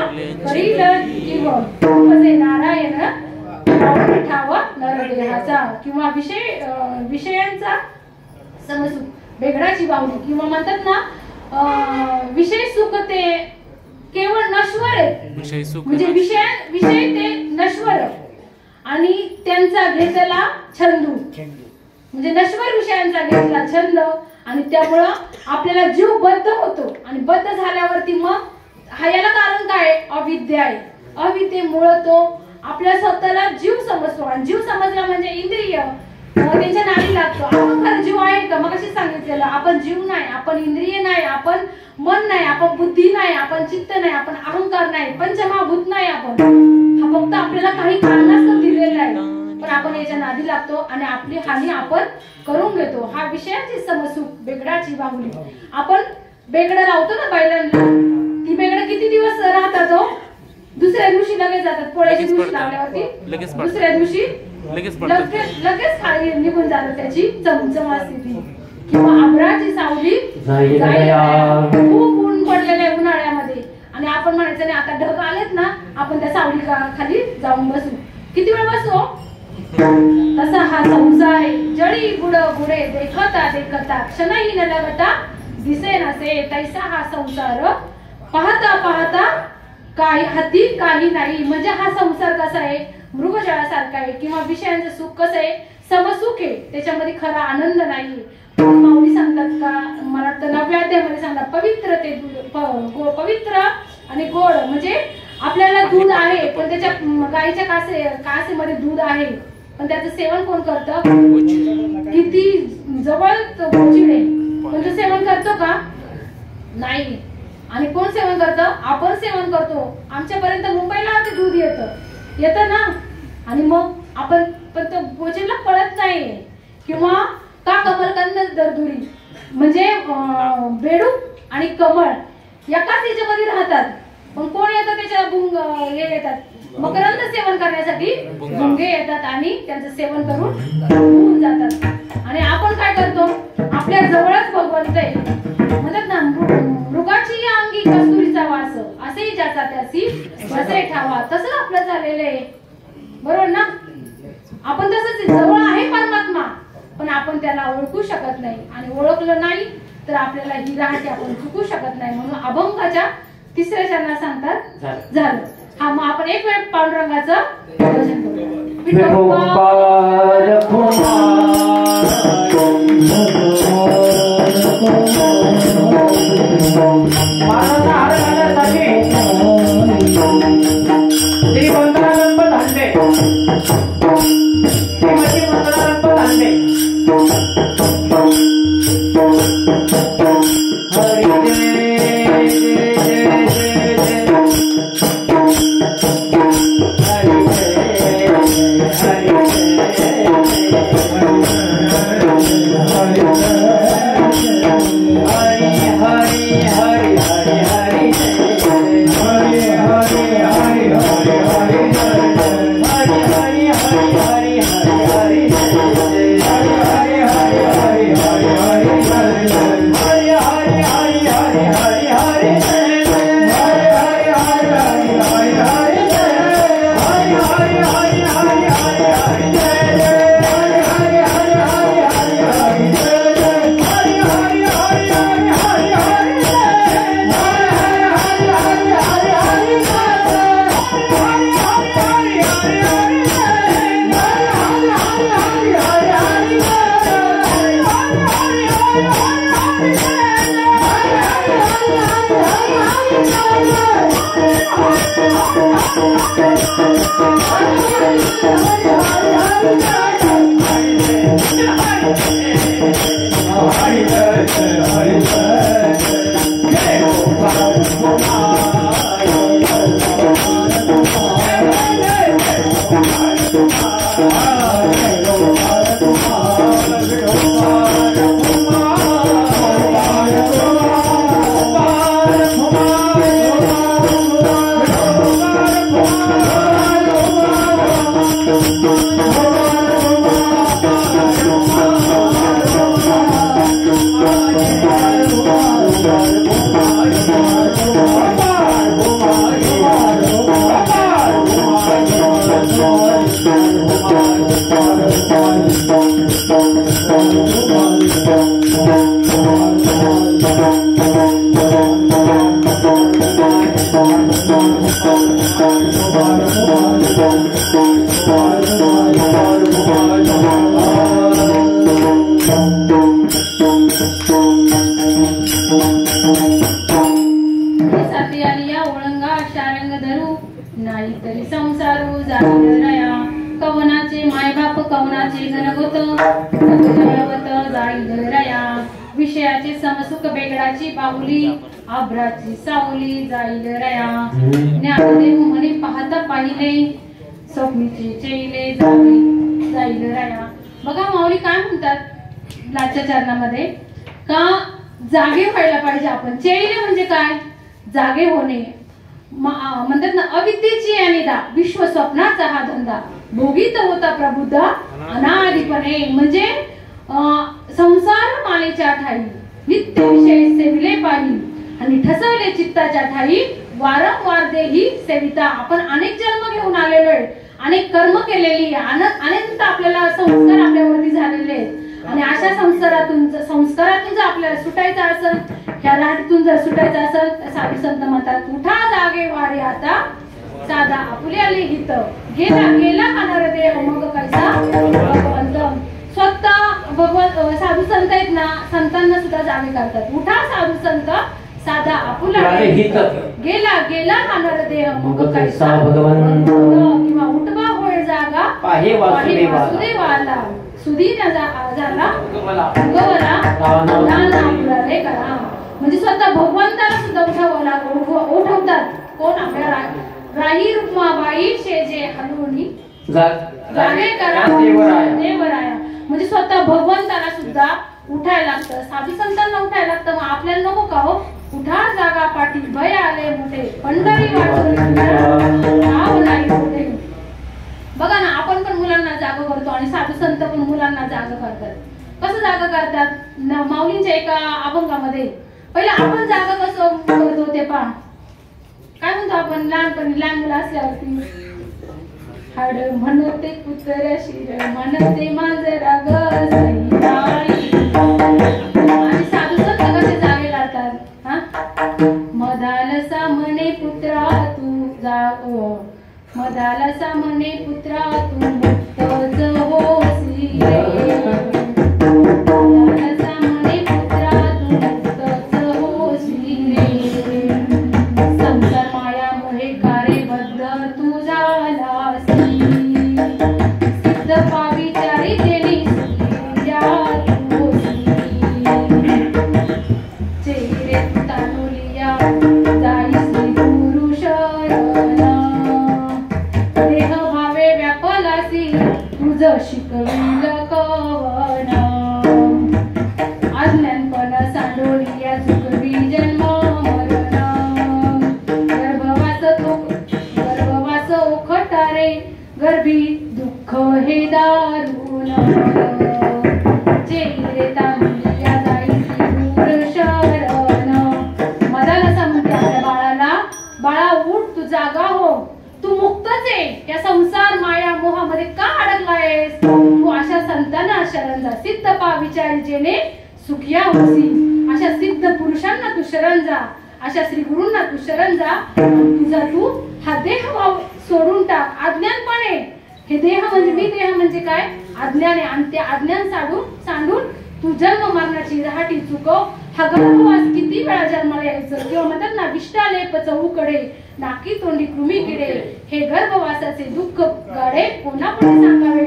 करील जीव म्हणजे नारायण ठाव नरदेहाचा. किंवा विषयांचा समसुख बेगडाची बाहुली किंवा म्हणतात ना विषय सुख ते केवळ नश्वर आहे. म्हणजे विषय ते नश्वर आणि त्यांचा घेतला छंदू म्हणजे नश्वर विषयांचा घेतला छंद आणि त्यामुळं आपल्याला जीव बद्ध होतो आणि बद्ध झाल्यावरती मग याला कारण काय, अविद्या आहे. अविद्येमुळे तो आपल्या स्वतःला जीव समजतो आणि जीव समजला म्हणजे इंद्रिय त्यांच्या नादी लागतो. आपण खरं जीव आहे का, मग अशी सांगितलेलं आपण जीव नाही, आपण इंद्रिय नाही, आपण मन नाही, आपण बुद्धी नाही, आपण चित्त नाही, आपण अहंकार नाही, पंचमहाभूत नाही. आपण हा फक्त आपल्याला काही कारणास्तव दिलेला आहे पण आपण याच्या नादी लागतो आणि आपली हानी आपण करून घेतो. हा विषयाची समसुख बेगडाची बाहुली. आपण बेगड लावतो ना बैलांना, ती बेगड किती दिवस राहतात, दुसऱ्या दिवशी लगेच जातात. पोळ्याच्या दिवशी लावल्यावरती दुसऱ्या दिवशी लगेच खाली निघून जातात, त्याची चमचमास्ती ती. किंवा आंबराची सावली खूप ऊन पडलेले उन्हाळ्यामध्ये आणि आपण म्हणायचं नाही आता ढग आलेत ना आपण त्या सावली खाली जाऊन बसू. किती वेळ बसू, तसा हा संसार आहे. जळी बुड बुडे देखता क्षणही न लगता दिसे नसे तैसा हा संसार पाहता काही हाती काही नाही. म्हणजे हा संसार कसा आहे, मृगजळासारखा आहे किंवा विषयांचं सुख कसं आहे, समसुख आहे, त्याच्यामध्ये खरा आनंद नाही. माऊली सांगतात का, मला वाटतं 9व्या अध्यायामध्ये सांगतात पवित्र आणि गोड. म्हणजे आपल्याला दूध आहे पण त्याच्या गाईच्या कासेमध्ये दूध आहे पण त्याचं सेवन कोण करतं, किती जवळ गोचिड आहे पण तो सेवन करतो का, नाही. आणि कोण सेवन करतं, आपण सेवन करतो. आमच्यापर्यंत मुंबईला ते दूध येतं ना आणि मग आपण पण तो गोचिडला कळत नाही. किंवा का कमलकंद दरदुरी म्हणजे बेडूक आणि कमळ एकाच याच्यामध्ये राहतात पण कोण येतं त्याच्या हे येतात मकरंद सेवन करण्यासाठी भुंगे येतात आणि त्यांचं सेवन करून होऊन जातात. आणि आपण काय करतो, आपल्या जवळच भगवंत आहे म्हणतात ना, मृगाची या अंगी कस्तुरीचा वास असे ज्याचा त्यासी बसे ठावा. तसंच आपलं झालेलं आहे, बरोबर ना. आपण तसंच जवळ आहे परमात्मा पण आपण त्याला ओळखू शकत नाही आणि ओळखलं नाही तर आपल्याला ही राहते आपण चुकू शकत नाही. म्हणून अभंगाच्या 3ऱ्या चरणात सांगतात झालं. हा मग आपण एक वेळ पांडुरंगाचं भजन करूया. Hare Hare नाहीतरी संसारू जाईल रया कवनाचे मायबाप कवनाचे गणगोत जाईल रया विषयाचे समसुख बेगडाची बाहुली आभ्राची सावली जाईल रया ज्ञानदेव म्हणे पाहता पाहिले स्वप्नीचे चैले जाईल रया. बघा माऊली काय म्हणतात लाच्या चरणामध्ये का जागे व्हायला पाहिजे आपण. चैले म्हणजे काय जागे होणे म्हणतात ना. अविद्येची अनिदा विश्व स्वप्नाचा हा धंदा भोगीत होता प्रबुद्ध अनादिपणे म्हणजे संसार मालेच्या ठाई नित्य विषय सेविले पाही आणि ठसवले चित्ताच्या ठाई वारंवार देही सेविता. आपण अनेक जन्म घेऊन आलेलो आहे, अनेक कर्म केलेली, अनेक आपल्याला संस्कार आपल्यावरती झालेले आणि अशा संस्कारातून जर आपल्याला सुटायचं असेल, ह्या राहटीतून जर सुटायचं असेल तर साधू संत म्हणतात उठा जागे वारे आता साधा आपुल्या लिहित गेला गेला खाणार देह मग कैसा भगवंत. स्वतः भगवंत साधू संत आहेत ना, संतांना सुद्धा जागे करतात. उठा साधू संत साधा आपुला गेला गेला खाणार देह मग कैसा भगवंत. किंवा उठवा होय जागा पाहे वासुदेवाला सुधीर झाला गवला रे करा. म्हणजे स्वतः भगवंताला सुद्धा उठवतात. कोण आपल्या राही रुक्माबाई शेजे हलवणी जागे करा देवराया. म्हणजे स्वतः भगवंताला सुद्धा उठायला लागतं, साधू संतांना उठायला लागतं. मग आपल्याला नको का हो. उठा जागा पाठी भय आले मोठे पंढरी वाचून नाही मोठे. बघा ना, आपण पण मुलांना जाग करतो आणि साधू संत पण मुलांना जाग करतात. कसं जाग करतात माऊलींच्या एका अभंगामध्ये पहिला आपण जाग कसं करतो ते पहा. काय म्हणतो आपण लहानपणी लहान मुलं असल्यावरती हाड म्हणते पुत्र शिर म्हणते मांजरा ग आणि साधू संत कसे जागे करतात. हा मदालसा म्हणे पुत्रा तू जाग मदालसा म्हणे पुत्रा तू मुक्तच होसी मदालसा म्हणे पुत्रा तू मुक्तच होसी रे. संसार मायामुळे कार्यबद्ध तू झालासी सिद्ध पाविचारी देणी चेहरे तानुलिया जाईसी गुरु शरण देह भावे व्यापलासी तुझ शिकविल कवन अज्ञानपण सांडोलिया चुकवी जन्म मरण गर्भवास ओखटारे गर्भी दुःख हे दारुण चेहरे तानुलिया जाईसी गुरु शरण. मदाला म्हणते आपल्या बाळाला बाळा उठ तू जागा हो, तू मुक्तच आहे. या संसार माया मोहामध्ये का अडकलायस. तू अशा संतांना शरण जा. सिद्ध पा विचारी जेने सुखिया होसी. अशा सिद्ध पुरुषांना तू शरण जा, अशा श्री गुरूंना तू शरण जा. तुझा तू हा देह भाव सोडून टाक. अज्ञानपणे हे देह म्हणजे मी देह म्हणजे काय अज्ञान आहे आणि ते अज्ञान सांडून तू जन्म मरणाची राहटी चुकव. हा गर्भवास किती वेळा जन्माला यायचं, किंवा म्हणतात ना विष्टालेप चौकडे नाकी तोंडी कृमी किडे, हे गर्भवासाचे दुःख गाडे कोणापुढे सांगावे,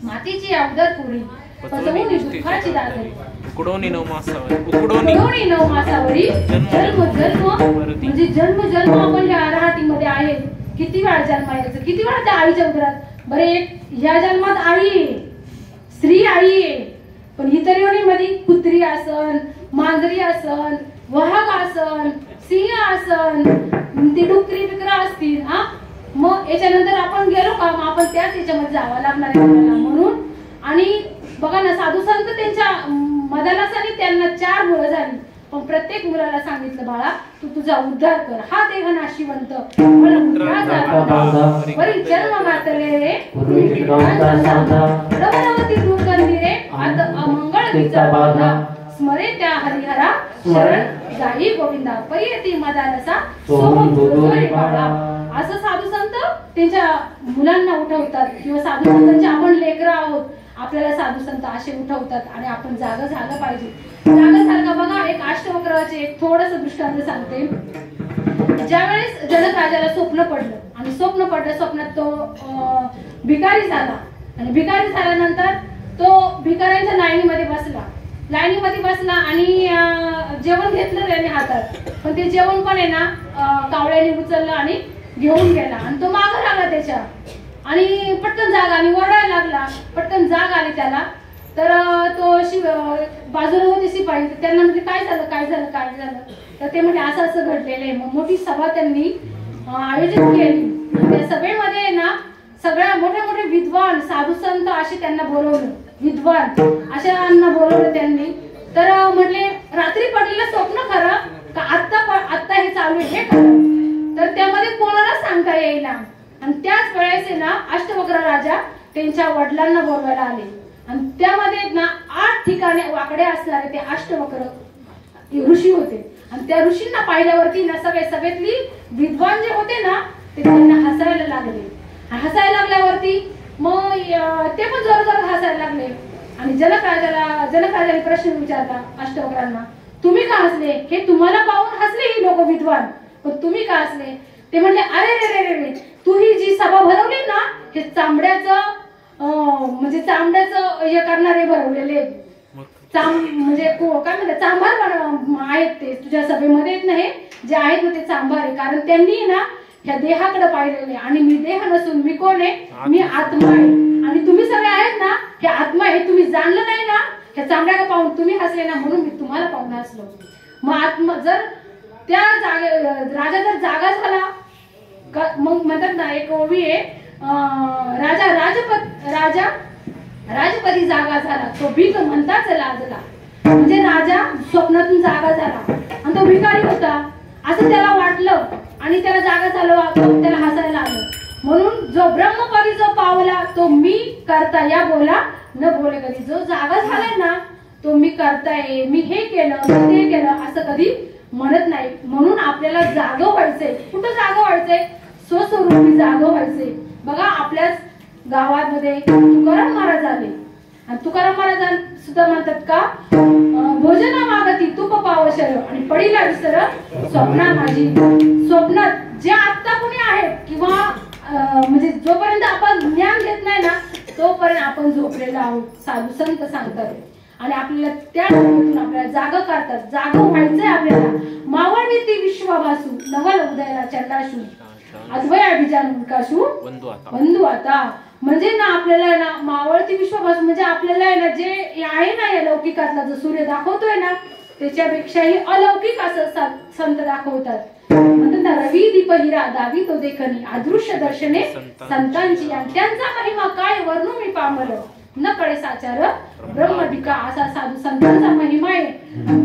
मातीची अवदर पुरी पचवून दुःखाची दादर, उकडोनी 9 मासावरी जन्म म्हणजे जन्म आपण या राहटीमध्ये आहे. किती वेळा जन्म यायचं, किती वेळा त्या आईच्या उदरात. बरे एक ह्या जन्मात आई आहे, स्त्री आई आहे, पण इतर योनीमध्ये कुत्री आसन, मांजरी आसन, वाहक आसन, सिंह आसन, ती डुकरी बिकरा असतील. हा मग याच्यानंतर आपण गेलो का, मग आपण त्याच याच्यामध्ये जावं लागणार आहे म्हणून. आणि बघा ना साधू संत त्यांच्या मदनासाने त्यांना 4 मुलं झाली, पण प्रत्येक मुलाला सांगितलं बाळा तू तुझा उद्धार कर. हा देह नाशिवंत वरी जन्म घातले प्रभनवती दुर्गंधीरे आता अमंगळ तिचा बाधा, स्मरे त्या हरिहरा शरण जाई गोविंदा, परियती मदानसा सोहम गुरुजोरी बाळा. असं साधू संत त्यांच्या मुलांना उठवतात, किंवा साधू संतांचे आपण लेकरं आहोत, आपल्याला साधू संत असे उठवतात. आणि आपण जागा झालं पाहिजे. जागा सारखा बघा एक अष्टवक्राचे एक थोडस दृष्टांत सांगते. ज्यावेळेस जनक राजाला स्वप्न पडलं, आणि स्वप्न पडलं, स्वप्नात तो भिकारी झाला, आणि भिकारी झाल्यानंतर तो भिकाऱ्यांच्या लाईनीमध्ये बसला आणि जेवण घेतलं त्याने हातात, पण ते जेवण पण आहे ना कावळ्याने उचललं आणि घेऊन गेला. आणि तो मागं लागला त्याच्या, आणि पटकन जाग आली, ओरडायला लागला, पटकन जाग आली त्याला. तर तो बाजूला होते शिपाई, त्यांना म्हणजे काय झालं. तर ते म्हणजे असं घडलेलं आहे. मग मोठी सभा त्यांनी आयोजित केली. त्या सभेमध्ये ना सगळ्या मोठे विद्वान साधू संत असे त्यांना बोलवलं, विद्वान अशांना बोलवलं त्यांनी. तर म्हटले रात्री पडलेलं स्वप्न खरं का आत्ता हे चालू आहे हे खरं. तर त्यामध्ये कोणाला सांगता येईना. आणि त्याच वेळेस ना अष्टवक्र राजा त्यांच्या वडिलांना बोलवायला आले, आणि त्यामध्ये ना 8 ठिकाणी वाकडे असणारे ते अष्टवक्र ऋषी होते. आणि त्या ऋषींना पाहिल्यावरती ना सभेतली विद्वान जे होते ना ते त्यांना हसायला लागले. हसायला लागल्यावरती मग ते पण जोरदार हसायला लागले. आणि जनक राजाने प्रश्न विचारला अष्टवक्रांना, तुम्ही का हसले? हे तुम्हाला पाहून हसले ही लोक विद्वान, पण तुम्ही का हसले? ते म्हणले अरे रे रे रे, तू ही जी सभा भरवली ना हे चांबड्याचं हे करणारे भरवलेले म्हणजे काय म्हणतात चांभार आहेत ते तुझ्या सभेमध्ये येत नाही जे आहेत ना ते चांभार आहे. कारण त्यांनी ना ह्या देहाकडे पाहिलेले, आणि मी देह नसून मी कोण आहे, मी आत्मा आहे. आणि तुम्ही सगळे आहेत ना हे आत्मा आहे, तुम्ही जाणलं नाही ना ह्या चांबड्याला पाहून तुम्ही हसले ना, म्हणून मी तुम्हाला पाहून हसलो. मग आत्मा जर त्या राजा जर जागा झाला, मग म्हणतात ना एक ओवी आहे, राजपदी जागा झाला तो भीक म्हणताच लाजला. म्हणजे राजा स्वप्नातून जागा झाला आणि तो भिकारी होता असं त्याला वाटलं, आणि त्याला जागा झालं, त्याला हसायला आलं. म्हणून जो ब्रह्मपदी जो पावला तो मी करता या बोला न बोले कधी. जो जागा झालाय ना तो मी करताय, मी हे केलं मी ते केलं असं कधी म्हणत नाही. म्हणून आपल्याला जागं व्हायचंय. कुठं जागं व्हायचंय? स्वस्वरूपी जागं व्हायचंय. बघा आपल्याच गावामध्ये तुकाराम महाराज आले, आणि तुकाराम महाराज सुद्धा म्हणतात का भोजना मागती तूप पावशर आणि पडीला विसर स्वप्ना माझी. स्वप्नात जे आता कोणी आहेत किंवा म्हणजे जोपर्यंत आपण ज्ञान घेत नाही ना तोपर्यंत आपण झोपलेलो आहोत. साधू संत सांगतात, आणि आपल्याला त्या आपल्याला जागा करतात. जागा व्हायचंय आपल्याला. मावळवी ती विश्वभासू नवल उदयाला चंडाशू अद्वया बीजान उल्काशू बंधू आता. म्हणजे ना आपल्याला ना मावळती विश्वभासू म्हणजे आपल्याला आहे ना जे आहे ना या लौकिकातला जो सूर्य दाखवतोय ना त्याच्यापेक्षाही अलौकिक असं संत दाखवतात. म्हणतात ना रवी दीप हिरा दावी तो देखणी अदृश्य दर्शने संतांची, आणि त्यांचा महिमा काय वर्णू मी पामल न कळे साचार ब्रह्मदिका. असा साधू संतांचा महिमा आहे.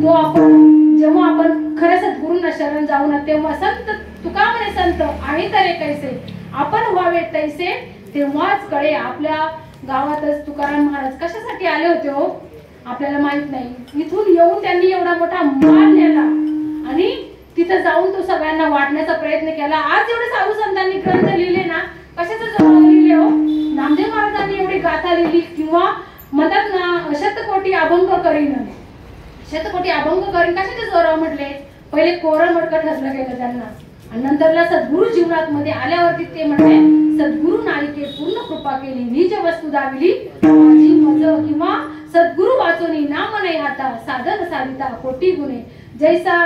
तो आपण जेव्हा आपण खऱ्या सद्गुरूंना शरण जाऊ ना तेव्हा संत तुका म्हणे संत आहे तरे कैसे आपण व्हावे तैसे तेव्हाच कळे. आपल्या गावातच तुकाराम महाराज कशासाठी आले होते हो आपल्याला माहित नाही. इथून येऊन त्यांनी एवढा मोठा मान नेला आणि तिथं जाऊन तो सगळ्यांना वाटण्याचा प्रयत्न केला. आज एवढे साधू संतांनी ग्रंथ लिहिले ना कशाचं लिहिले हो. नामदेव महाराजांनी एवढी गाथा लिहिली, किंवा म्हणतात ना शतकोटी अभंग करीन शतकोटी अभंग करीन कशाच्या जोरावर म्हटले, पहिले कोरं मडकं ठरलं गेलं त्यांना, आणि नंतरला सद्गुरु जीवनात मध्ये आल्यावरती ते म्हणले सद्गुरु नाईके पूर्ण कृपा केली, निज वस्तू दाविली माझी मज, किंवा सद्गुरु वाचोनी नाम नाही हाता, साधन साधिता कोटी गुणे, जैसा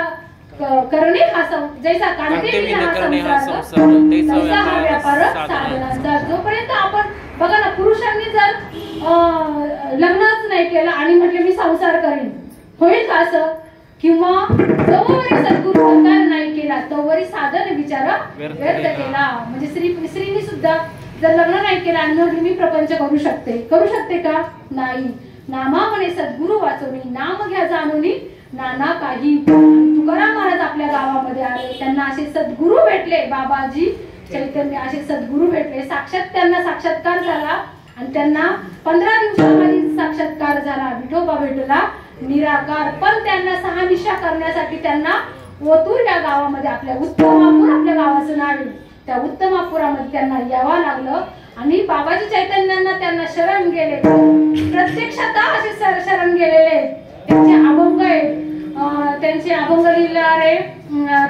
करणे हा जैसा कांते हा संसार, तैसा हा व्यापार साधनांचा. जोपर्यंत आपण बघा ना, पुरुषांनी जर लग्नच नाही केलं आणि म्हटले मी संसार करीन, होईल का असं? किंवा जोवरी सद्गुरु संकार नाही केला तोवरी साधन विचार व्यर्थ केला. म्हणजे स्त्रीनी सुद्धा जर लग्न नाही केलं आणि म्हटली मी प्रपंच करू शकते का? नाही. नामा म्हणे सद्गुरु वाचोनी, नाम घ्या जाणूनी नाना काही. तुकाराम महाराज आपल्या गावामध्ये आले, त्यांना असे सद्गुरु भेटले, बाबाजी चैतन्य असे सद्गुरु भेटले, साक्षात त्यांना साक्षात्कार झाला आणि त्यांना 15 दिवसामध्ये साक्षात्कार झाला, विठोबा भेटला निराकार. पण त्यांना 6 निशा करण्यासाठी त्यांना ओतूर या गावामध्ये, आपल्या उत्तमापूर आपल्या गावाचं नाव आहे, त्या उत्तमापुरामध्ये त्यांना यावं लागलं. आणि बाबाजी चैतन्यांना त्यांना शरण गेले, प्रत्यक्षात असे शरण गेलेले. त्यांचे अभंग आहेत, त्यांचे अभंग लिहिणारे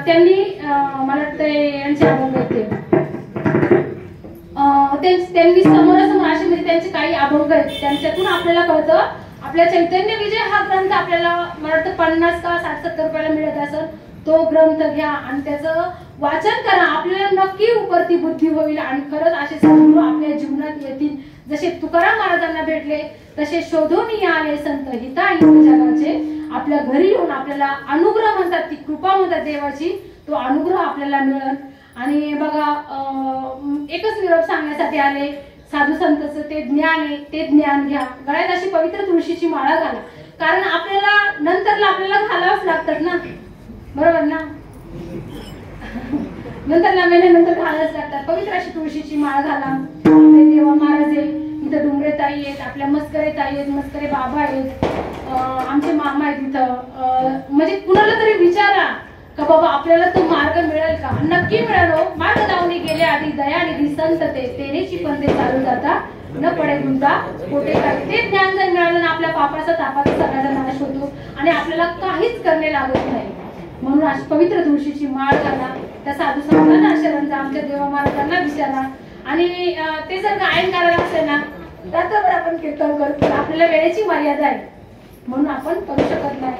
त्यांनी मला वाटतं यांचे अभंग आहेत त्यांनी समोरासमोर असे म्हणजे त्यांचे काही अभंग आहेत, त्यांच्यातून आपल्याला कळतं. आपल्या चैतन्य विजय हा ग्रंथ आपल्याला मला वाटतं 50 का 60-70 रुपयाला मिळत असेल. तो ग्रंथ घ्या आणि त्याचं वाचन करा, आपल्याला नक्की उपरती बुद्धी होईल आणि खरंच असे सद्गुरू आपल्या जीवनात येतील. जसे तुकाराम महाराजांना भेटले तसे शोधून आले संत हिताहित जगाचे, आपल्या घरी येऊन आपल्याला अनुग्रह म्हणतात, ती कृपा म्हणतात देवाची, तो अनुग्रह आपल्याला मिळेल. आणि बघा एकच निरोप सांगण्यासाठी आले, साधू संतचं ते ज्ञान आहे, ते ज्ञान घ्या, गळ्यात अशी पवित्र तुळशीची माळा घाला, कारण आपल्याला नंतरला आपल्याला घालावंच लागतात ना, बरोबर ना, नंतरला मेल्यानंतर घालावंच लागतात. पवित्र अशी तुळशीची माळ घाला. देवा महाराज आहे, इथं डुंगरे ताई आहेत, आपल्या मस्करे ताई आहेत, मस्करे बाबा आहेत, आमचे मामा आहेत इथं. म्हणजे कुणाला तरी विचारा का बाबा आपल्याला तो मार्ग मिळेल का? नक्की मिळेल. मार्ग दावणी गेले आधी दयानिधी संत तेरेची पंते चालू जाता न पडे गुंता कोठे काय. ते ज्ञान जर मिळालं ना, आपल्या पापाचा तापाचा सगळ्याचा नाश होतो आणि आपल्याला काहीच करणे लागत नाही. म्हणून अशी पवित्र तुळशीची माळ घाला, त्या साधू संतांना शरण जा, आमच्या देवा महाराजांना विचारा. आणि ते जर गायन करायला असेल ना, रात्रभर आपण कीर्तन करतो, आपल्याला वेळेची मर्यादा आहे म्हणून आपण करू शकत नाही.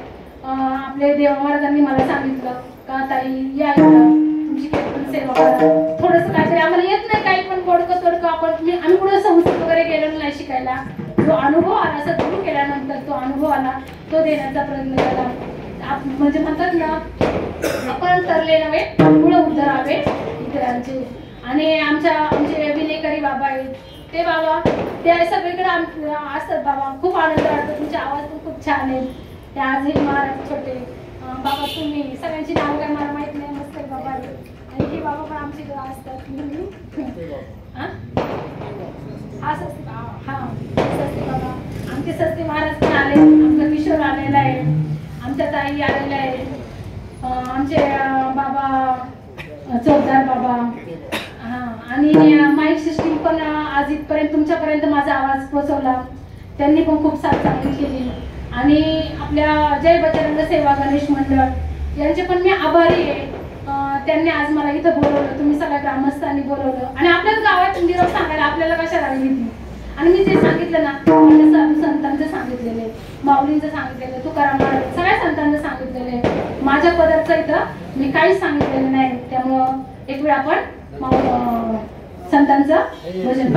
आपले देवा महाराजांनी मला सांगितलं का ताई या तुमची कीर्तन सेवा करा, थोडस काहीतरी आम्हाला येत नाही काही, पण गोडकं तोडकं आम्ही कुठं संस्कृत वगैरे गेलेलो नाही शिकायला. जो अनुभव आला सद्गुरू केल्यानंतर तो अनुभव आला, तो देण्याचा प्रयत्न केला. म्हणजे म्हणतात ना, आपण तरले नव्हे पुढे उद्धरावे इतरांचे. आणि आमचे विलेकरी बाबा आहेत, ते बाबा ते सगळीकडे असतात. बाबा खूप आनंद वाटतो, तुमचा आवाज पण खूप छान आहे. ते आजही महाराज छोटे बाबा, तुम्ही सगळ्यांची नावं काय मला माहित नाही, मस्त बाबा आणि हे बाबा पण आमच्या इकडे असतात. हा सस्ते बाबा, आमचे सस्ते महाराज पण आले, आमचा किशोर आलेला आहे, आमच्या ताई आलेल्या आहेत, आमचे बाबा चौदार बाबा. आणि माईक सिस्टीम पण आज इथपर्यंत तुमच्यापर्यंत माझा आवाज पोहोचवला, त्यांनी पण खूप साथ चांगली केली. आणि आपल्या जय बजरंग सेवा गणेश मंडळ यांचे पण मी आभारी आहे. त्यांनी आज मला इथं बोलवलं, तुम्ही सगळ्या ग्रामस्थांनी बोलवलं आणि आपल्याच गावात निरोप सांगायला आपल्याला कशाला घेतली. आणि मी जे सांगितलं ना, आपल्या साधू संतांचं सांगितलेले, माऊलींचं सांगितलेलं, तुकाराम महाराज सगळ्या संतांचं सांगितलेलं आहे. माझ्या पदार्थ इथं मी काहीच सांगितलेलं नाही. त्यामुळं एक वेळ आपण संतांचं भजन